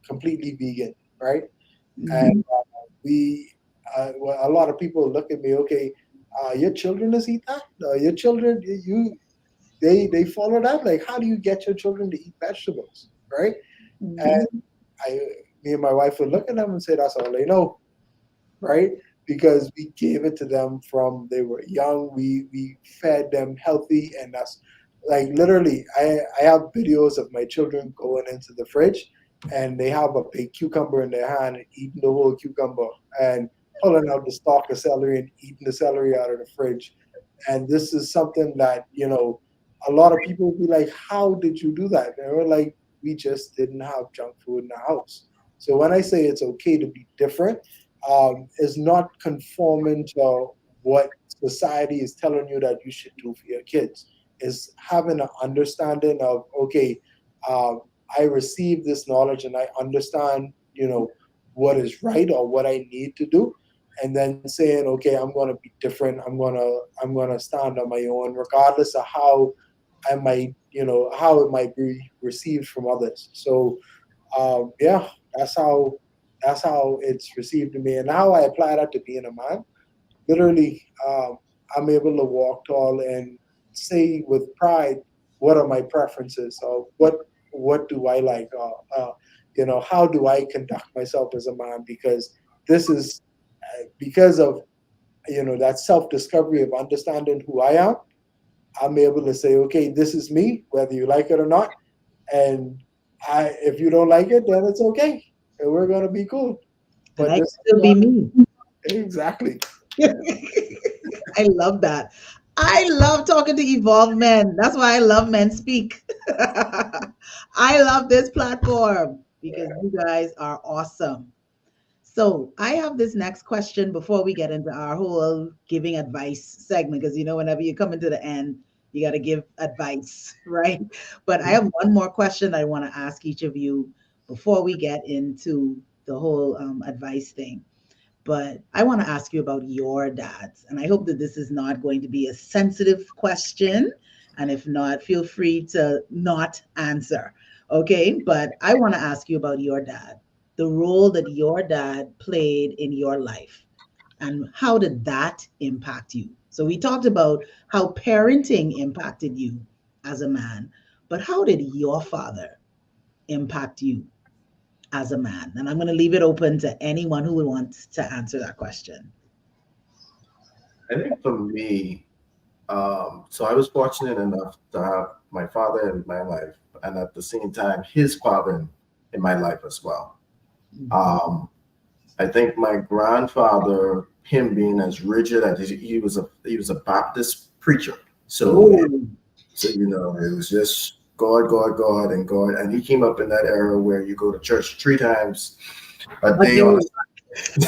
completely vegan, right? And Mhm. we, well, a lot of people look at me, okay, your children does eat that? Your children, they follow that? Like, how do you get your children to eat vegetables, right? And Mhm. I, me and my wife would look at them and say, that's all they know, right? Because we gave it to them from they were young. We fed them healthy, and that's like literally. I have videos of my children going into the fridge, and they have a big cucumber in their hand and eating the whole cucumber, and pulling out the stalk of celery and eating the celery out of the fridge. And this is something that a lot of people will be like, "How did you do that?" And we're like, "We just didn't have junk food in the house." So when I say it's okay to be different, is not conforming to what society is telling you that you should do for your kids. Is having an understanding of, okay, I received this knowledge and I understand, what is right or what I need to do, and then saying, okay, I'm going to be different. I'm gonna stand on my own, regardless of how I might, how it might be received from others. So yeah, that's how that's how it's received to me, and how I apply that to being a man. Literally, I'm able to walk tall and say with pride what are my preferences, or what do I like, or how do I conduct myself as a man, because this is because of that self discovery of understanding who I am. I'm able to say, okay, this is me, whether you like it or not, and if you don't like it, then it's okay, and we're gonna be cool. And But I this can is still be what me. exactly. I love that. I love talking to evolved men. That's why I love Men Speak. I love this platform because you guys are awesome. So I have this next question before we get into our whole giving advice segment, because whenever you come into the end, you got to give advice, right? But I have one more question I want to ask each of you before we get into the whole advice thing. But I want to ask you about your dads. And I hope that this is not going to be a sensitive question. And if not, feel free to not answer. Okay. But I want to ask you about your dad, the role that your dad played in your life, and how did that impact you? So we talked about how parenting impacted you as a man, but how did your father impact you as a man? And I'm going to leave it open to anyone who wants to answer that question. I think for me, so I was fortunate enough to have my father in my life, and at the same time, his father in my life as well. Mhm. Um, I think my grandfather, him being as rigid as he was a Baptist preacher. So Oh, it was just God, God, God, and God. And he came up in that era where you go to church 3 times a a day on day. a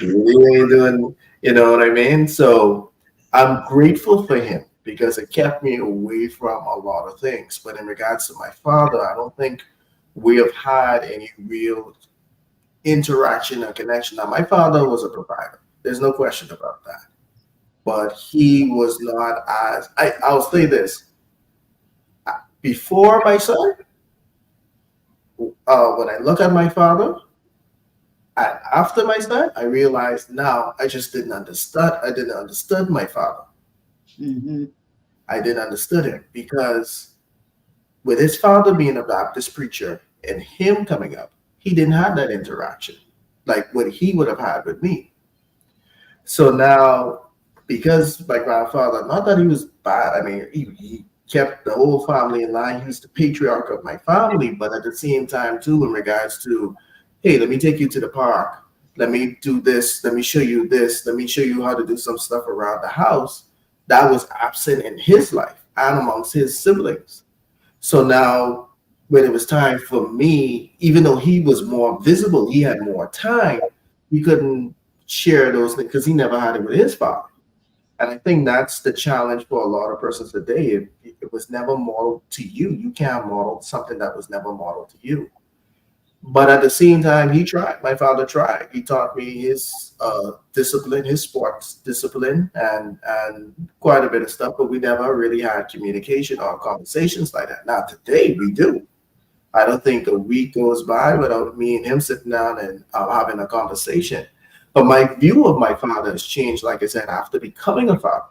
you really ain't doing, you know what I mean? So I'm grateful for him because it kept me away from a lot of things. But in regards to my father, I don't think we have had any real interaction or connection. Now, my father was a provider. There's no question about that. But he was not as I'll say this. Before my son, when I look at my father, and after my son, I realized now I just didn't understand. I didn't understand my father. Hmm. I didn't understand him because with his father being a Baptist preacher and him coming up, he didn't have that interaction like what he would have had with me. So now, because my grandfather, not that he was bad, I mean, he kept the whole family in line. He was the patriarch of my family, but at the same time, too, in regards to hey, let me take you to the park. Let me do this. Let me show you this. Let me show you how to do some stuff around the house. That was absent in his life and amongst his siblings. So now, when it was time for me, even though he was more visible, he had more time, he couldn't share those things because he never had it with his father. And I think that's the challenge for a lot of persons today. If it was never modeled to you, you can't model something that was never modeled to you. But at the same time, he tried. My father tried. He taught me his discipline, his sports discipline, and quite a bit of stuff. But we never really had communication or conversations like that. Now today we do. I don't think a week goes by without me and him sitting down and having a conversation. But my view of my father has changed, like I said, after becoming a father.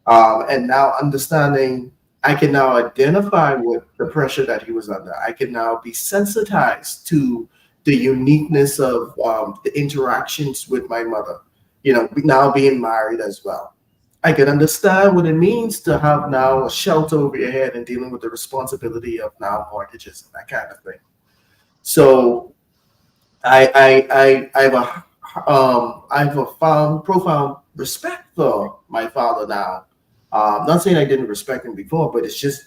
And now understanding, I can now identify with the pressure that he was under. I can now be sensitized to the uniqueness of the interactions with my mother, now being married as well. I can understand what it means to have now a shelter over your head and dealing with the responsibility of now mortgages and that kind of thing. So I have a profound respect for my father now. Not saying I didn't respect him before, but it's just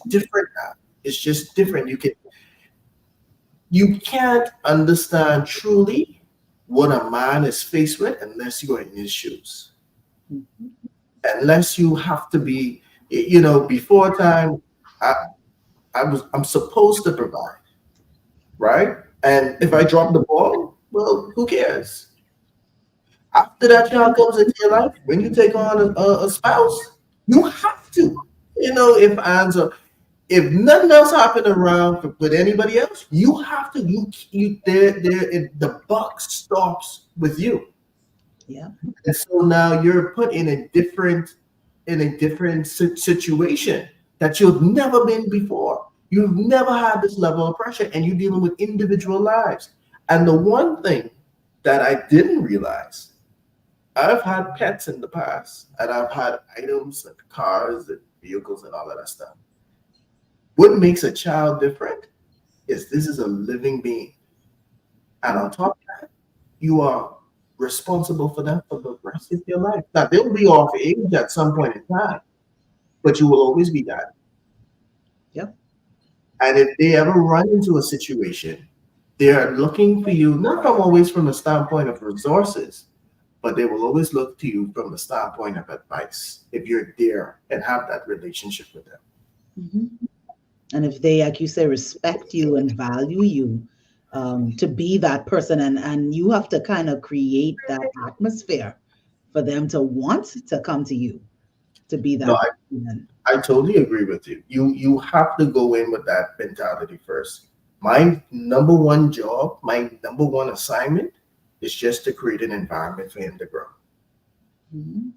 different now. It's just different. You can't understand truly what a man is faced with unless you are in his shoes. Mhm. Unless you have to be, before time, I, I'm supposed to provide, right? And if I drop the ball, well, who cares? After that child comes into your life, when you take on a spouse, you have to. If answer if nothing else happened around with anybody else, you have to. The buck stops with you, Yeah. and so now you're put in a different situation that you've never been before. You've never had this level of pressure, and you're dealing with individual lives. And the one thing that I didn't realize, I've had pets in the past, and I've had items like cars and vehicles and all of that stuff. What makes a child different is this is a living being. And on top of that, you are responsible for them for the rest of your life. Now, they'll be off age at some point in time, but you will always be that. Yep. And if they ever run into a situation, they are looking for you, not from always from the standpoint of resources, but they will always look to you from the standpoint of advice if you're there and have that relationship with them. Mhm. And if they, like you say, respect you and value you, to be that person, and you have to kind of create that atmosphere for them to want to come to you to be No, that person. I totally agree with you. You have to go in with that mentality first. My number one job, my number one assignment is just to create an environment for him to grow. Mhm.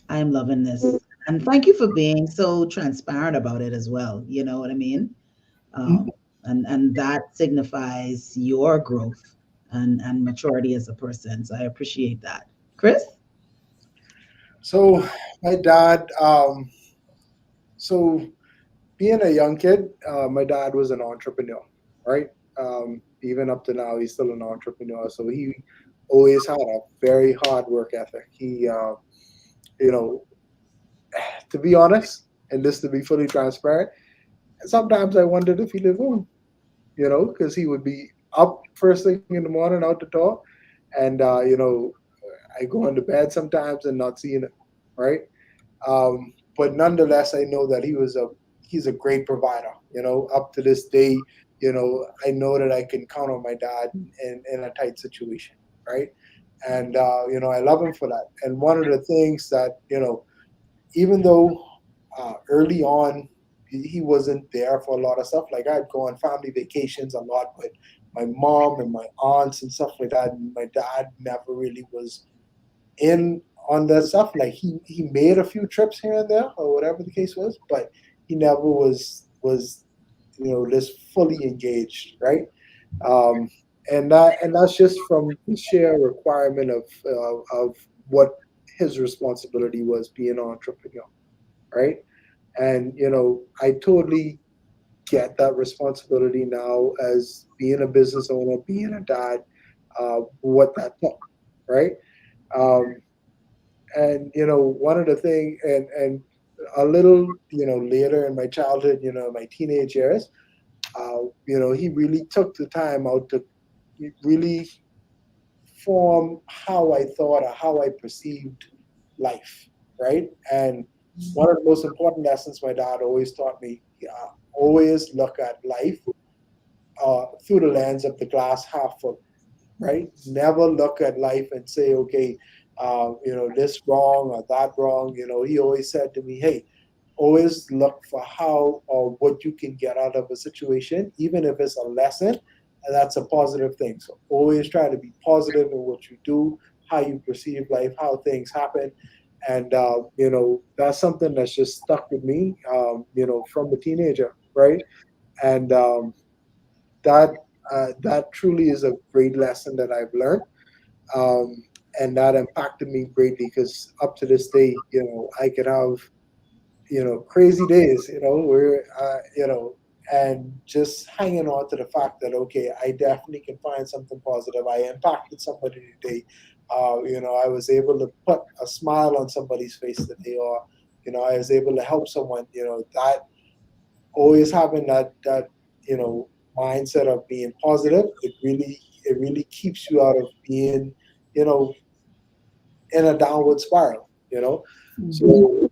I am loving this. And thank you for being so transparent about it as well. You know what I mean? Mhm. Um, and that signifies your growth and maturity as a person. So I appreciate that. Chris? So my dad, so being a young kid, my dad was an entrepreneur, right? Even up to now, he's still an entrepreneur. So he always had a very hard work ethic. You know, to be honest, and this to be fully transparent, sometimes I wondered if he lived home, because he would be up first thing in the morning out the door, and I go into bed sometimes and not seeing it, right? But nonetheless, I know that he's a great provider. Up to this day, I know that I can count on my dad in a tight situation, right? And I love him for that. And one of the things that even though early on he wasn't there for a lot of stuff, like I'd go on family vacations a lot with my mom and my aunts and stuff like that. And my dad never really was in on that stuff. Like he made a few trips here and there or whatever the case was, but he never was just fully engaged, right? Um, and that's just from the sheer requirement of what his responsibility was being an entrepreneur, right? And I totally get that responsibility now as being a business owner, being a dad, what that took, right? Um, and one of the thing, and a little later in my childhood, my teenage years, he really took the time out to really form how I thought or how I perceived life, right? And one of the most important lessons my dad always taught me, always look at life through the lens of the glass half full, right? Never look at life and say, okay, this wrong or that wrong. He always said to me, hey, always look for how or what you can get out of a situation, even if it's a lesson, and that's a positive thing. So always try to be positive in what you do, how you perceive life, how things happen. And, that's something that's just stuck with me, from a teenager, right? And that truly is a great lesson that I've learned, um, and that impacted me greatly because up to this day, I could have crazy days, where and just hanging on to the fact that okay, I definitely can find something positive. I impacted somebody today. I was able to put a smile on somebody's face today, or I was able to help someone. That always having that mindset of being positive, it really keeps you out of being you know in a downward spiral. Mhm.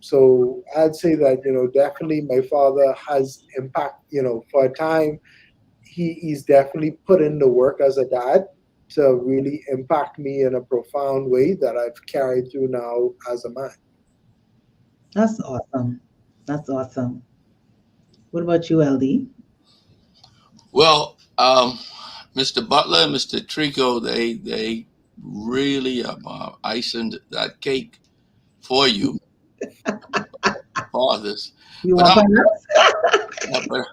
So I'd say that definitely my father has impact. For a time he's definitely put in the work as a dad to really impact me in a profound way that I've carried through now as a man. That's awesome. That's awesome. What about you, LD? Well, Mr. Butler and Mr. Trico, they really icing that cake for you, fathers. You But want I'm pineapple? but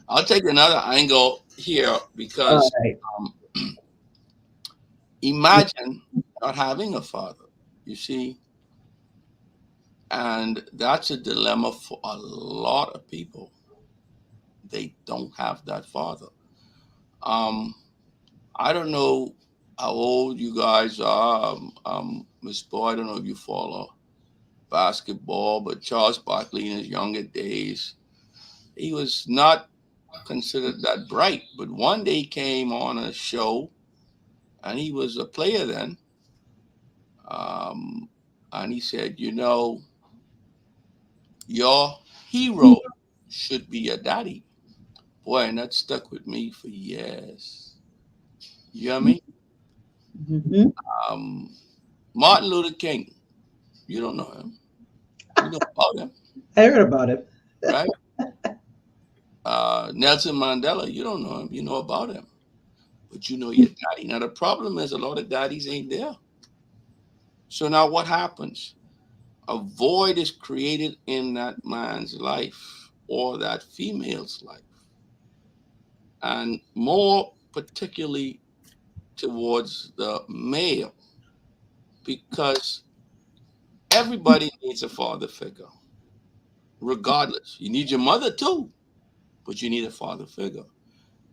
I'll take another angle here All because right. um, imagine not having a father. You see, and that's a dilemma for a lot of people. They don't have that father. Um, I don't know how old you guys are, Miss Boy. I don't know if you follow basketball, but Charles Barkley in his younger days, he was not considered that bright. But one day he came on a show, and he was a player then, um, and he said, your hero should be your daddy. Boy, and that stuck with me for years. You know what I mean? Mm-hmm. Um, Martin Luther King, you don't know him. You know about him, I heard about it. right? Nelson Mandela, you don't know him. You know about him, but you know your daddy. Now the problem is a lot of daddies ain't there. So now what happens? A void is created in that man's life or that female's life, and more particularly towards the male, because everybody needs a father figure, regardless. You need your mother too, but you need a father figure.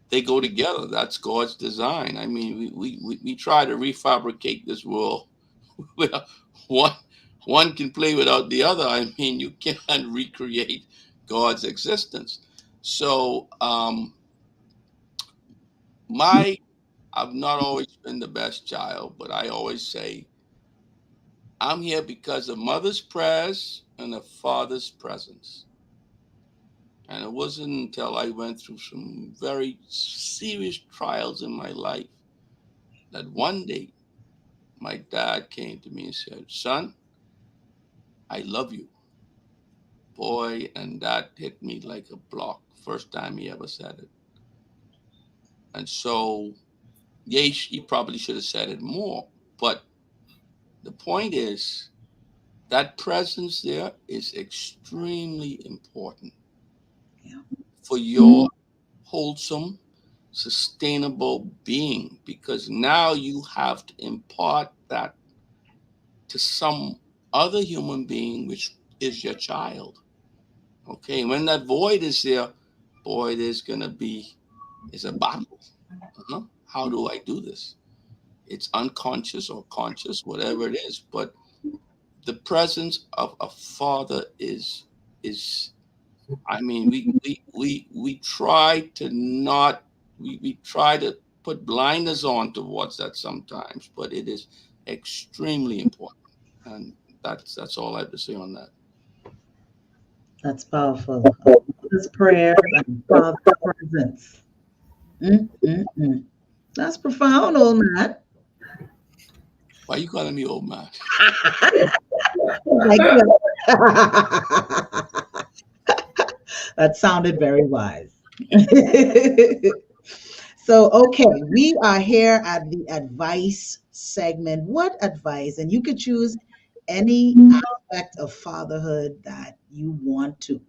They go together. That's God's design. I mean, we try to refabricate this world. Well, one one can play without the other. I mean, you can't recreate God's existence. So, my I've not always been the best child, but I always say I'm here because of mother's prayers and a father's presence. And it wasn't until I went through some very serious trials in my life that one day my dad came to me and said, son, I love you. Boy, and that hit me like a block. First time he ever said it. And so, yeah, he probably should have said it more. But the point is, that presence there is extremely important Yeah. for your wholesome, sustainable being because now you have to impart that to some other human being, which is your child. Okay, when that void is there, boy, it's a battle. How do I do this? It's unconscious or conscious, whatever it is. But the presence of a father is I mean, we try to not we try to put blinders on towards that sometimes, but it is extremely important. And that's all I have to say on that. That's powerful. Father's prayers and father's presence. Mm, mm, mm. That's profound, old man. Why are you calling me old man? Like that sounded very wise. So, okay, we are here at the advice segment. What advice? And you could choose any aspect of fatherhood that you want to.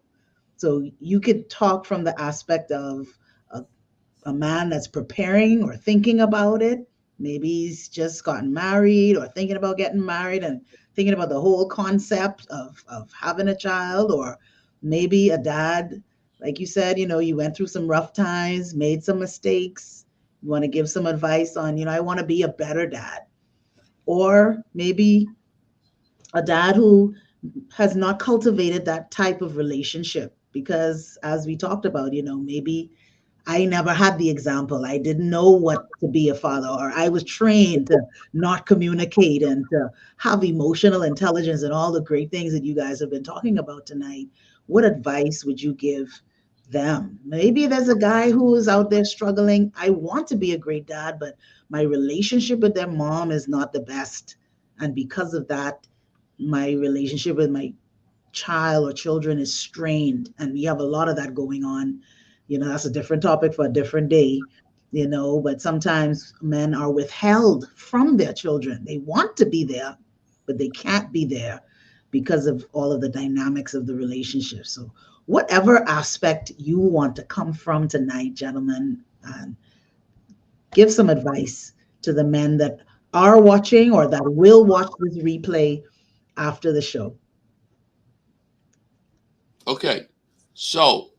So, you could talk from the aspect of a a man that's preparing or thinking about it. Maybe he's just gotten married or thinking about getting married and thinking about the whole concept of having a child, or maybe a dad, like you said, you went through some rough times, made some mistakes. You want to give some advice on, I want to be a better dad. Or maybe a dad who has not cultivated that type of relationship because, as we talked about, maybe I never had the example. I didn't know what to be a father, or I was trained to not communicate and to have emotional intelligence and all the great things that you guys have been talking about tonight. What advice would you give them? Maybe there's a guy who is out there struggling. I want to be a great dad, but my relationship with their mom is not the best. And because of that, my relationship with my child or children is strained, and we have a lot of that going on. That's a different topic for a different day. But sometimes men are withheld from their children. They want to be there, but they can't be there because of all of the dynamics of the relationship. So whatever aspect you want to come from tonight, gentlemen, and give some advice to the men that are watching or that will watch this replay after the show. Okay, so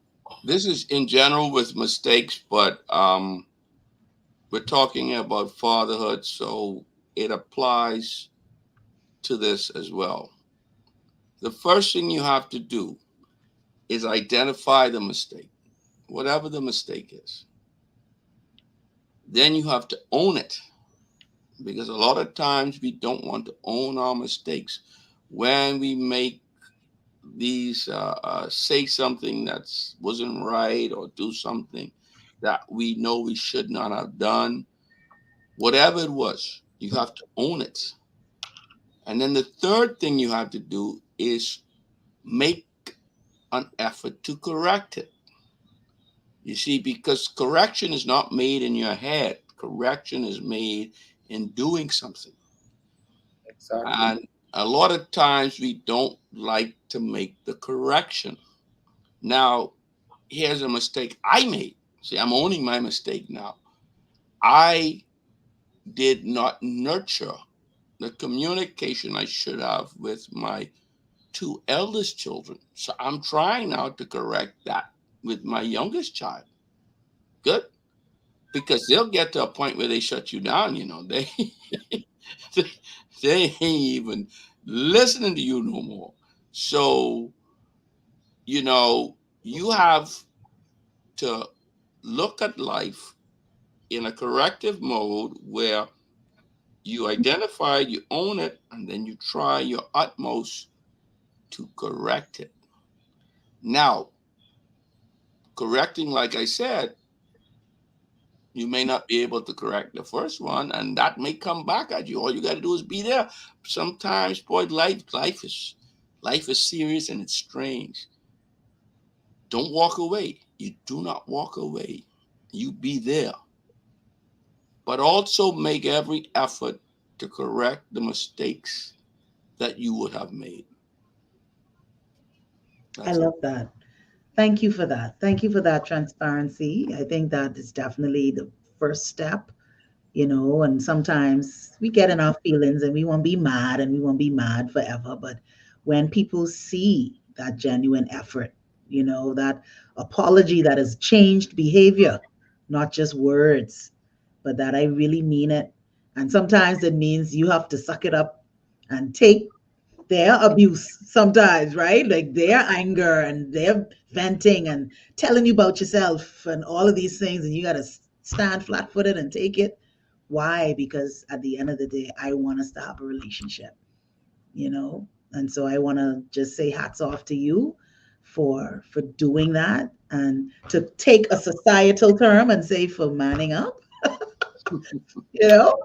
this is in general with mistakes, but we're talking about fatherhood, so it applies to this as well. The first thing you have to do is identify the mistake, whatever the mistake is. Then you have to own it, because a lot of times we don't want to own our mistakes. When we make these say something that wasn't right or do something that we know we should not have done, whatever it was, you have to own it. And then the third thing you have to do is make an effort to correct it. You see, because correction is not made in your head, correction is made in doing something. Exactly. And a lot of times we don't like to make the correction. Now, here's a mistake I made. See, I'm owning my mistake now. I did not nurture the communication I should have with my two eldest children. So I'm trying now to correct that with my youngest child. Good. Because they'll get to a point where they shut you down, They they ain't even listening to you no more. So, you have to look at life in a corrective mode where you identify, you own it, and then you try your utmost to correct it. Now, correcting, like I said, you may not be able to correct the first one, and that may come back at you. All you got to do is be there. Sometimes, boy, life is serious and it's strange. Don't walk away. You do not walk away. You be there. But also make every effort to correct the mistakes that you would have made. I That's it. love that. Thank you for that. Thank you for that transparency. I think that is definitely the first step, and sometimes we get in our feelings and we won't be mad and we won't be mad forever. But when people see that genuine effort, that apology that has changed behavior, not just words, but that I really mean it. And sometimes it means you have to suck it up and take their abuse sometimes, right? Like their anger and their venting and telling you about yourself and all of these things, and you got to stand flat footed and take it. Why? Because at the end of the day, I want us to have a relationship, you know? And so I want to just say hats off to you for doing that, and to take a societal term and say for manning up, you know?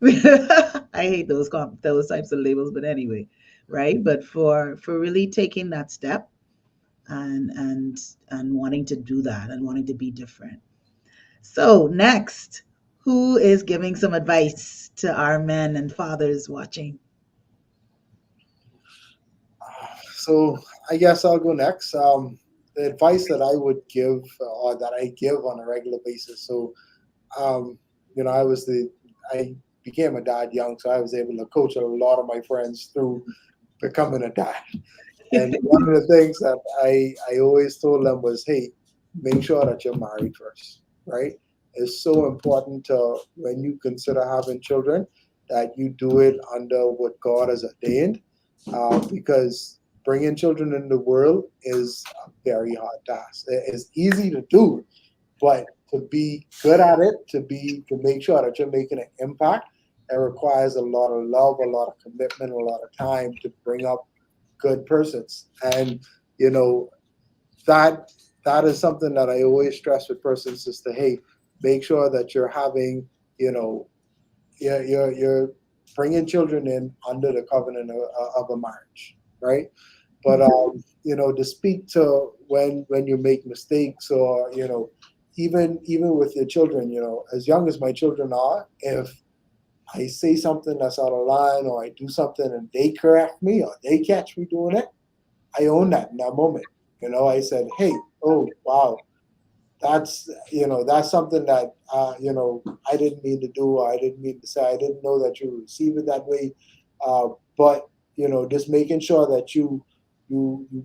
I hate those types of labels, but anyway, right? But for really taking that step and wanting to do that and wanting to be different. So next, who is giving some advice to our men and fathers watching? So I guess I'll go next. The advice that I would give, or that I give on a regular basis. So, um, I became a dad young, so I was able to coach a lot of my friends through becoming a dad. And one of the things that I always told them was, hey, make sure that you're married first, right? It's so important to, when you consider having children, that you do it under what God has ordained, because bringing children in the world is a very hard task. It's easy to do, but to be good at it, to make sure that you're making an impact, it requires a lot of love, a lot of commitment, a lot of time to bring up good persons. And you know that that is something that I always stress with persons, is to, hey, make sure that you're having, you know you're bringing children in under the covenant of a marriage, right? But to speak to when you make mistakes, or even with your children, as young as my children are, if I say something that's out of line, or I do something and they correct me, or they catch me doing it, I own that in that moment. I said, hey, oh wow, that's something that I didn't mean to do, or I didn't mean to say. I didn't know that you receive it that way. But just making sure that you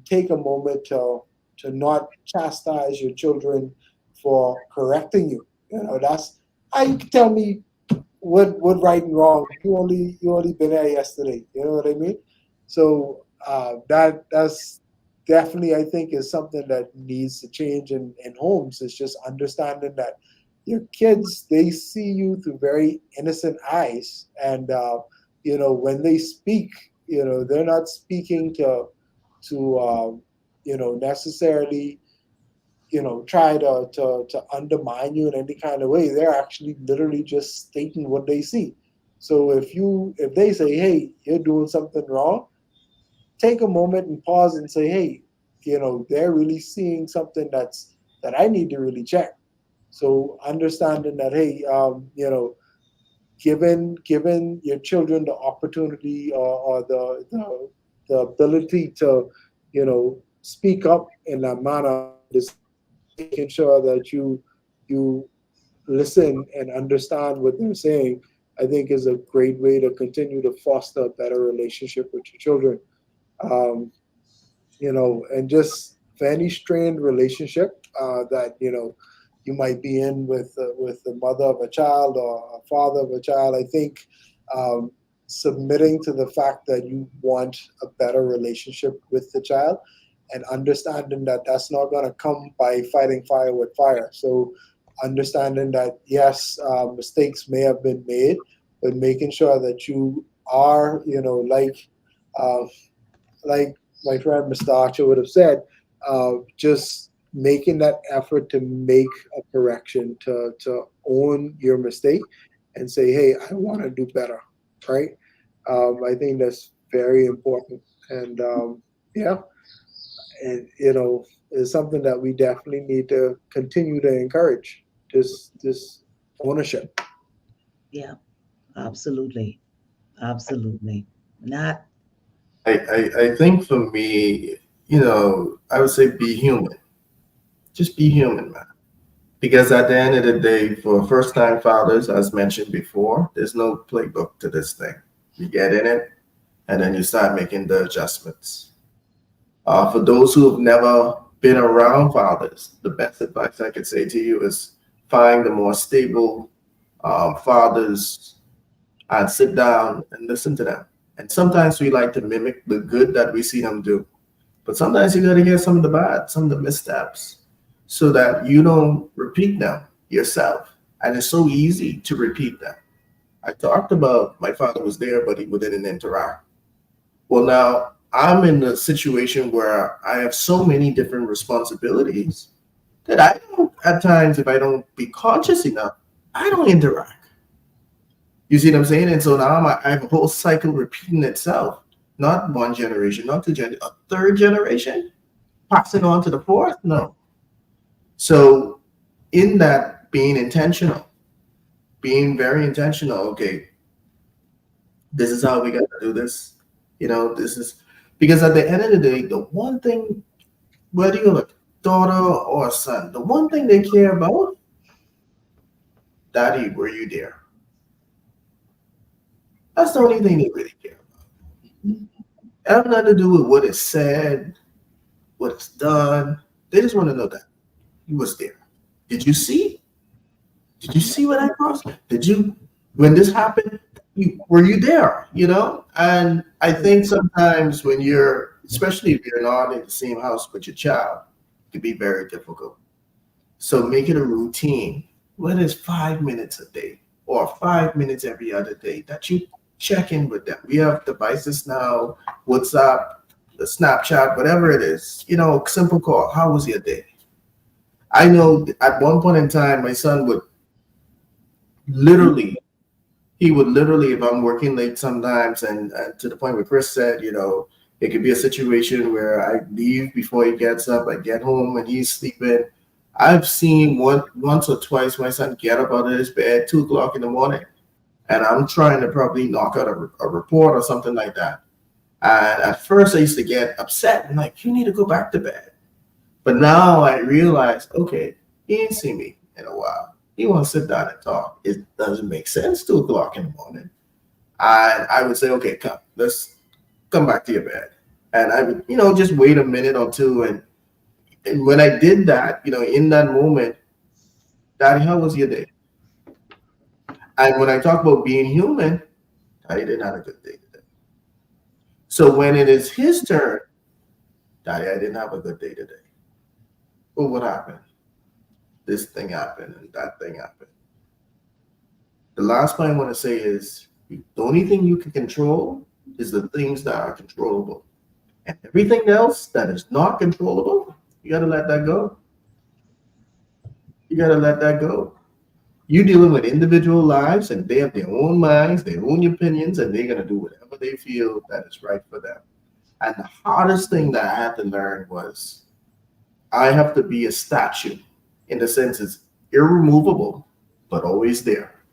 take a moment to not chastise your children for correcting you. That's how you can tell me what right and wrong. You only been there yesterday. You know what I mean? So that's definitely, I think, is something that needs to change in homes. It's just understanding that your kids, they see you through very innocent eyes, and when they speak, they're not speaking to necessarily try to undermine you in any kind of way. They're actually literally just stating what they see. So if they say, hey, you're doing something wrong, take a moment and pause and say, hey, they're really seeing something that I need to really check. So understanding that, hey, given your children the opportunity, or the ability to speak up in that manner, just making sure that you listen and understand what they're saying, I think is a great way to continue to foster a better relationship with your children. um, and just for any strained relationship that you might be in with the mother of a child, or a father of a child. I think um, submitting to the fact that you want a better relationship with the child, and understanding that that's not going to come by fighting fire with fire. So understanding that, yes, mistakes may have been made, but making sure that you are, uh, like my friend Mr. Archer would have said, just making that effort to make a correction, to own your mistake and say, hey, I want to do better, right? I think that's very important. And yeah, and it's something that we definitely need to continue to encourage, this ownership. Yeah, absolutely. Absolutely. Not. I think for me, I would say be human. Just be human, man. Because at the end of the day, for first time fathers, as mentioned before, there's no playbook to this thing. You get in it, and then you start making the adjustments. For those who have never been around fathers, the best advice I could say to you is find the more stable fathers and sit down and listen to them. And sometimes we like to mimic the good that we see them do, but sometimes you got to hear some of the bad, some of the missteps, so that you don't repeat them yourself. And it's so easy to repeat them. I talked about my father was there, but he wouldn't interact. Well, now I'm in a situation where I have so many different responsibilities that I don't, at times, if I don't be conscious enough, I don't interact. You see what I'm saying? And so now I have a whole cycle repeating itself. Not one generation, not two generations, a third generation, passing on to the fourth? No. So in that, being intentional, being very intentional, okay, this is how we got to do this. This is because at the end of the day, the one thing, whether you're a daughter or a son, the one thing they care about, Daddy, were you there? That's the only thing they really care about. It has nothing to do with what is said, what is done. They just want to know that he was there. Did you see? Did you see what I crossed? Did you, when this happened, were you there? And I think sometimes when especially if you're not in the same house with your child, it can be very difficult. So make it a routine, whether it's 5 minutes a day or 5 minutes every other day, that you check in with them. We have devices now, WhatsApp, the Snapchat, whatever it is, simple call. How was your day? I know at one point in time, my son would literally, if I'm working late sometimes, and to the point where Chris said, it could be a situation where I leave before he gets up, I get home and he's sleeping. I've seen once or twice my son get up out of his bed 2 o'clock in the morning, and I'm trying to probably knock out a report or something like that. And at first I used to get upset and like, you need to go back to bed. But now I realize, okay, he ain't seen me in a while. He wants to sit down and talk. It doesn't make sense 2 o'clock in the morning. And I would say, okay, let's come back to your bed. And I would, just wait a minute or two. And when I did that, in that moment, Daddy, how was your day? And when I talk about being human, Daddy didn't have a good day today. So when it is his turn, Daddy, I didn't have a good day today. Well, what happened? This thing happened and that thing happened. The last point I want to say is the only thing you can control is the things that are controllable. And everything else that is not controllable, you got to let that go. You got to let that go. You're dealing with individual lives and they have their own minds, their own opinions, and they're going to do whatever they feel that is right for them. And the hardest thing that I had to learn was I have to be a statue, in the sense it's irremovable, but always there.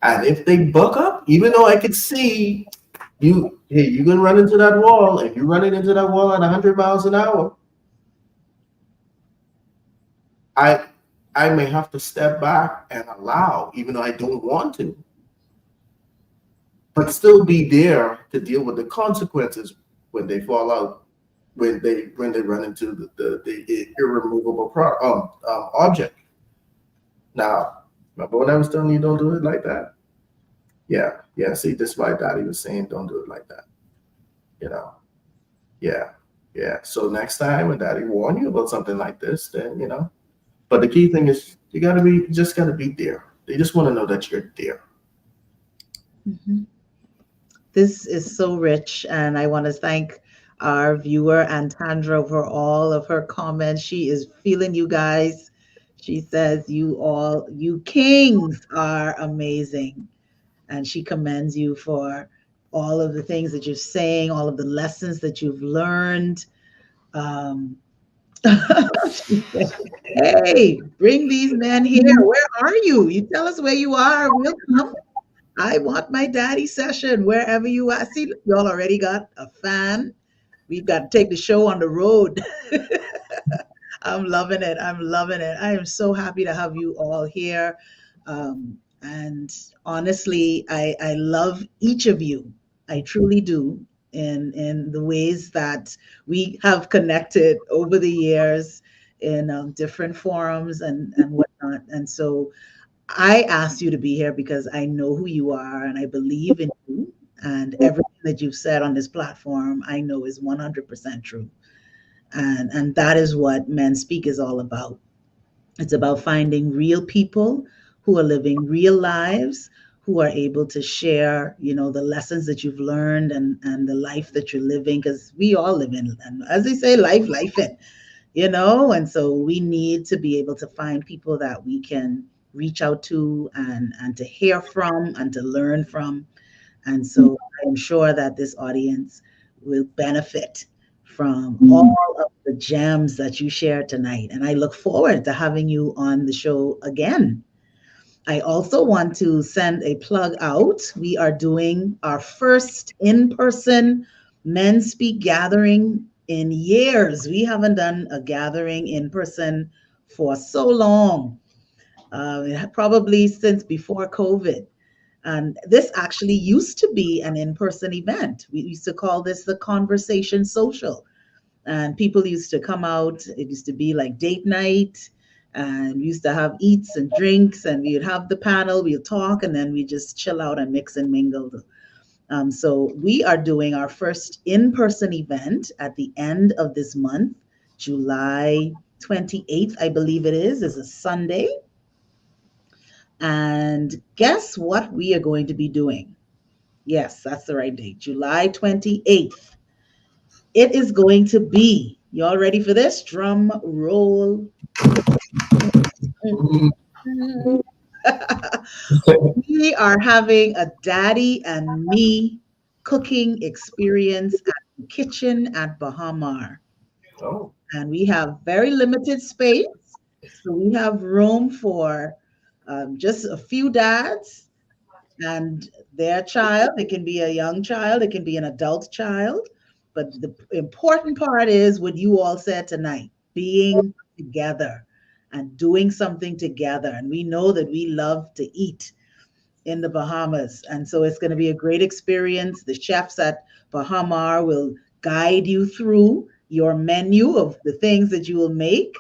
And if they buck up, even though I could see you're going to run into that wall, and you're running into that wall at 100 miles an hour, I may have to step back and allow, even though I don't want to, but still be there to deal with the consequences when they fall out, when they run into the irremovable object. Now, remember when I was telling you don't do it like that? Yeah. See, this is why Daddy was saying don't do it like that. Yeah. So next time when Daddy warn you about something like this, then But the key thing is you just gotta be there. They just want to know that you're there. Mm-hmm. This is so rich, and I want to thank our viewer Antandra for all of her comments. She is feeling you guys. She says you kings are amazing, and she commends you for all of the things that you're saying, all of the lessons that you've learned. She said, hey, bring these men here. Where are you? You tell us where you are. We'll come. I want my daddy session wherever you are. See, y'all already got a fan. We've got to take the show on the road. I'm loving it. I'm loving it. I am so happy to have you all here. And honestly, I love each of you. I truly do. in the ways that we have connected over the years in different forums and whatnot. And so I asked you to be here because I know who you are and I believe in you. And everything that you've said on this platform, I know is 100% true. And that is what Men Speak is all about. It's about finding real people who are living real lives, who are able to share, the lessons that you've learned and the life that you're living, because we all live in, and as they say, life in, and so we need to be able to find people that we can reach out to and to hear from and to learn from. And so I'm sure that this audience will benefit from all of the gems that you shared tonight. And I look forward to having you on the show again. I also want to send a plug out. We are doing our first in person Men Speak gathering in years. We haven't done a gathering in person for so long, probably since before COVID. And this actually used to be an in person event. We used to call this the Conversation Social. And people used to come out. It used to be like date night. And we used to have eats and drinks. And we would have the panel, we would talk, and then we just chill out and mix and mingle. So we are doing our first in person event at the end of this month, July 28th, I believe it is a Sunday. And guess what we are going to be doing? Yes, that's the right date, July 28th. It is going to be, y'all ready for this? Drum roll. We are having a Daddy and Me cooking experience at the kitchen at Bahamar. Oh, And we have very limited space. So we have room for just a few dads and their child. It can be a young child, it can be an adult child. But the important part is what you all said tonight, being together and doing something together. And we know that we love to eat in the Bahamas. And so it's going to be a great experience. The chefs at Bahamar will guide you through your menu of the things that you will make.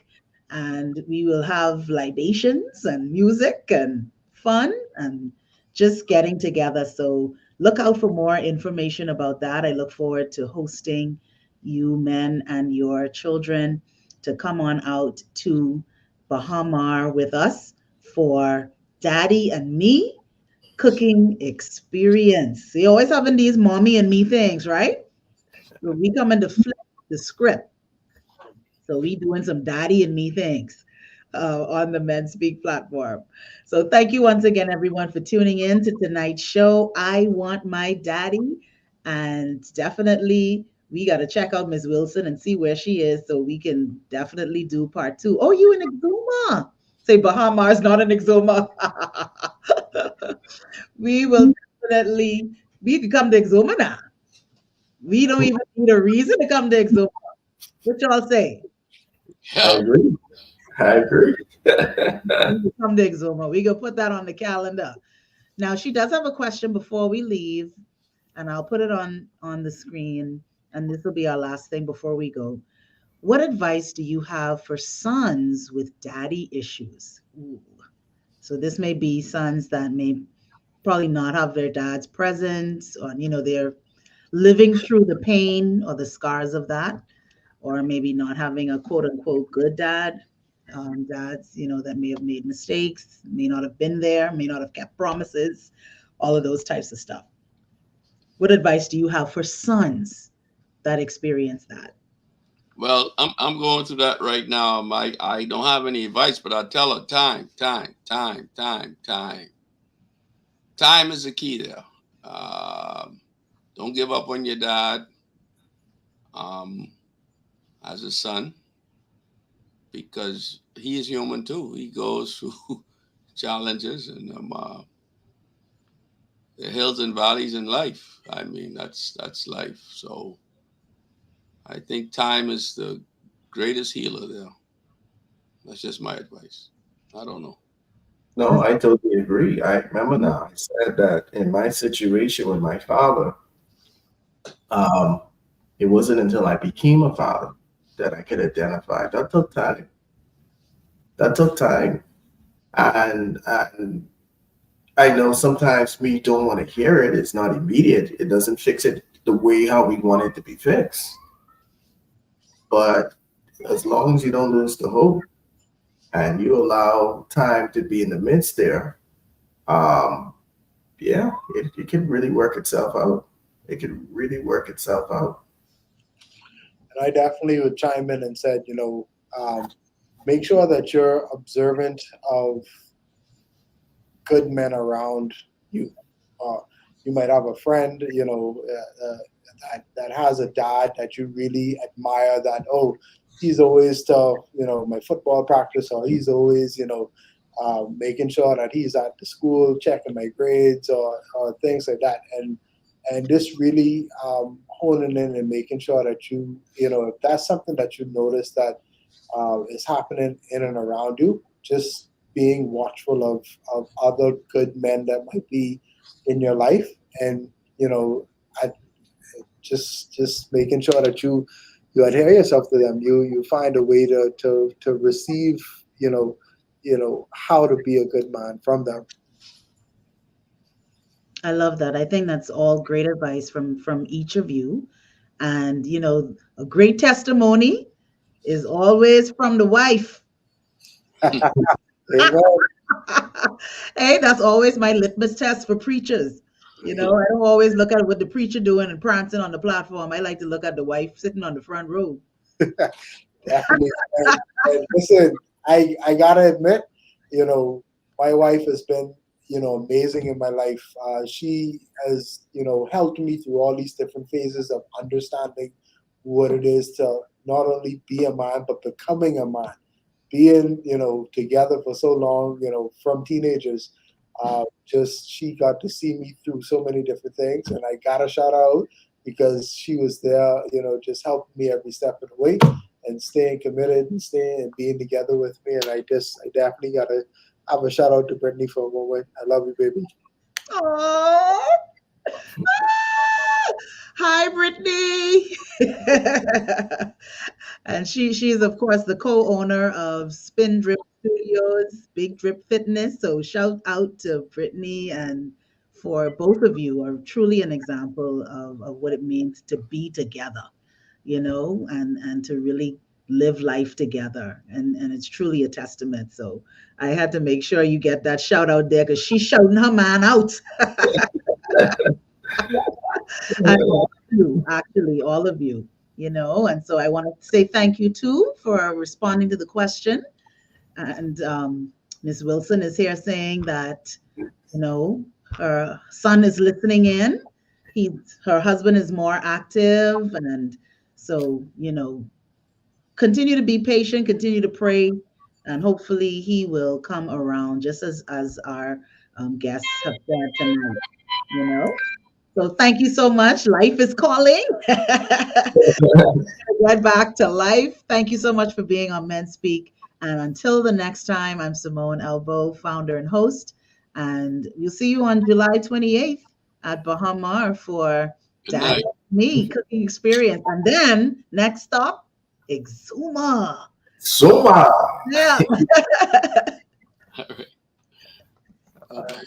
And we will have libations and music and fun and just getting together. So look out for more information about that. I look forward to hosting you men and your children to come on out to Bahamar with us for Daddy and Me cooking experience. You always having these mommy and me things, right? So we coming to flip the script. So we doing some daddy and me things on the Men Speak platform. So thank you once again, everyone, for tuning in to tonight's show. I Want My Daddy. And definitely we got to check out Ms. Wilson and see where she is so we can definitely do part two. Oh, you in Exuma. Say Bahamas, not in Exuma. We will definitely, we can come to Exuma now. We don't even need a reason to come to Exuma. What y'all say? I Yeah. agree. I agree. We can come to Exuma. We can put that on the calendar. Now, she does have a question before we leave, and I'll put it on the screen, and this will be our last thing before we go. What advice do you have for sons with daddy issues? Ooh. So this may be sons that may probably not have their dad's presence, or they're living through the pain or the scars of that, or maybe not having a quote unquote good dad. Dads, that may have made mistakes, may not have been there, may not have kept promises, all of those types of stuff. What advice do you have for sons that experience that? Well, I'm going through that right now. I don't have any advice, but I tell her time, time, time, time, time. Time is the key there. Don't give up on your dad um, as a son because he is human too. He goes through challenges and the hills and valleys in life. I mean, that's life. So I think time is the greatest healer there. That's just my advice. I don't know. No, I totally agree. I remember now. I said that in my situation with my father, Um, it wasn't until I became a father that I could identify. That took time. That took time. And I know sometimes we don't want to hear it. It's not immediate. It doesn't fix it the way how we want it to be fixed. But as long as you don't lose the hope and you allow time to be in the midst there, um, yeah, it can really work itself out. It can really work itself out. And I definitely would chime in and said, make sure that you're observant of good men around you. Uh, you might have a friend, that has a dad that you really admire. That, oh, he's always to my football practice, or he's always making sure that he's at the school checking my grades, or things like that. And just really honing in and making sure that if that's something that you notice that is happening in and around you, just being watchful of other good men that might be in your life, and I, just making sure that you adhere yourself to them. You find a way to receive how to be a good man from them. I love that. I think that's all great advice from each of you. And a great testimony is always from the wife. Amen. Hey, that's always my litmus test for preachers. I don't always look at what the preacher doing and prancing on the platform. I like to look at the wife sitting on the front row. Definitely. And listen, I gotta admit, you know, my wife has been, amazing in my life. She has, helped me through all these different phases of understanding what it is to not only be a man but becoming a man. Being, together for so long, from teenagers, just she got to see me through so many different things, and I got to shout out because she was there, just helping me every step of the way and staying committed and staying and being together with me. And I definitely got to have a shout out to Brittany for a moment. I love you, baby. Oh, hi, Brittany. And she's of course the co-owner of Spin Drip Studios, Big Drip Fitness. So shout out to Brittany, and for both of you are truly an example of what it means to be together, and to really live life together. And it's truly a testament. So I had to make sure you get that shout out there because she's shouting her man out. And all of you, actually, all of you, And so I want to say thank you too for responding to the question. And Ms. Wilson is here saying that, her son is listening in. Her husband is more active. And so, continue to be patient, continue to pray, and hopefully he will come around just as our guests have said tonight, you know. So thank you so much. Life is calling. Get back to life. Thank you so much for being on Men Speak. And until the next time, I'm Simone Elbow, founder and host. And we'll see you on July 28th at Bahamar for Good Dad night. and Me Cooking Experience. And then next stop, Exuma. So, Yeah. All right.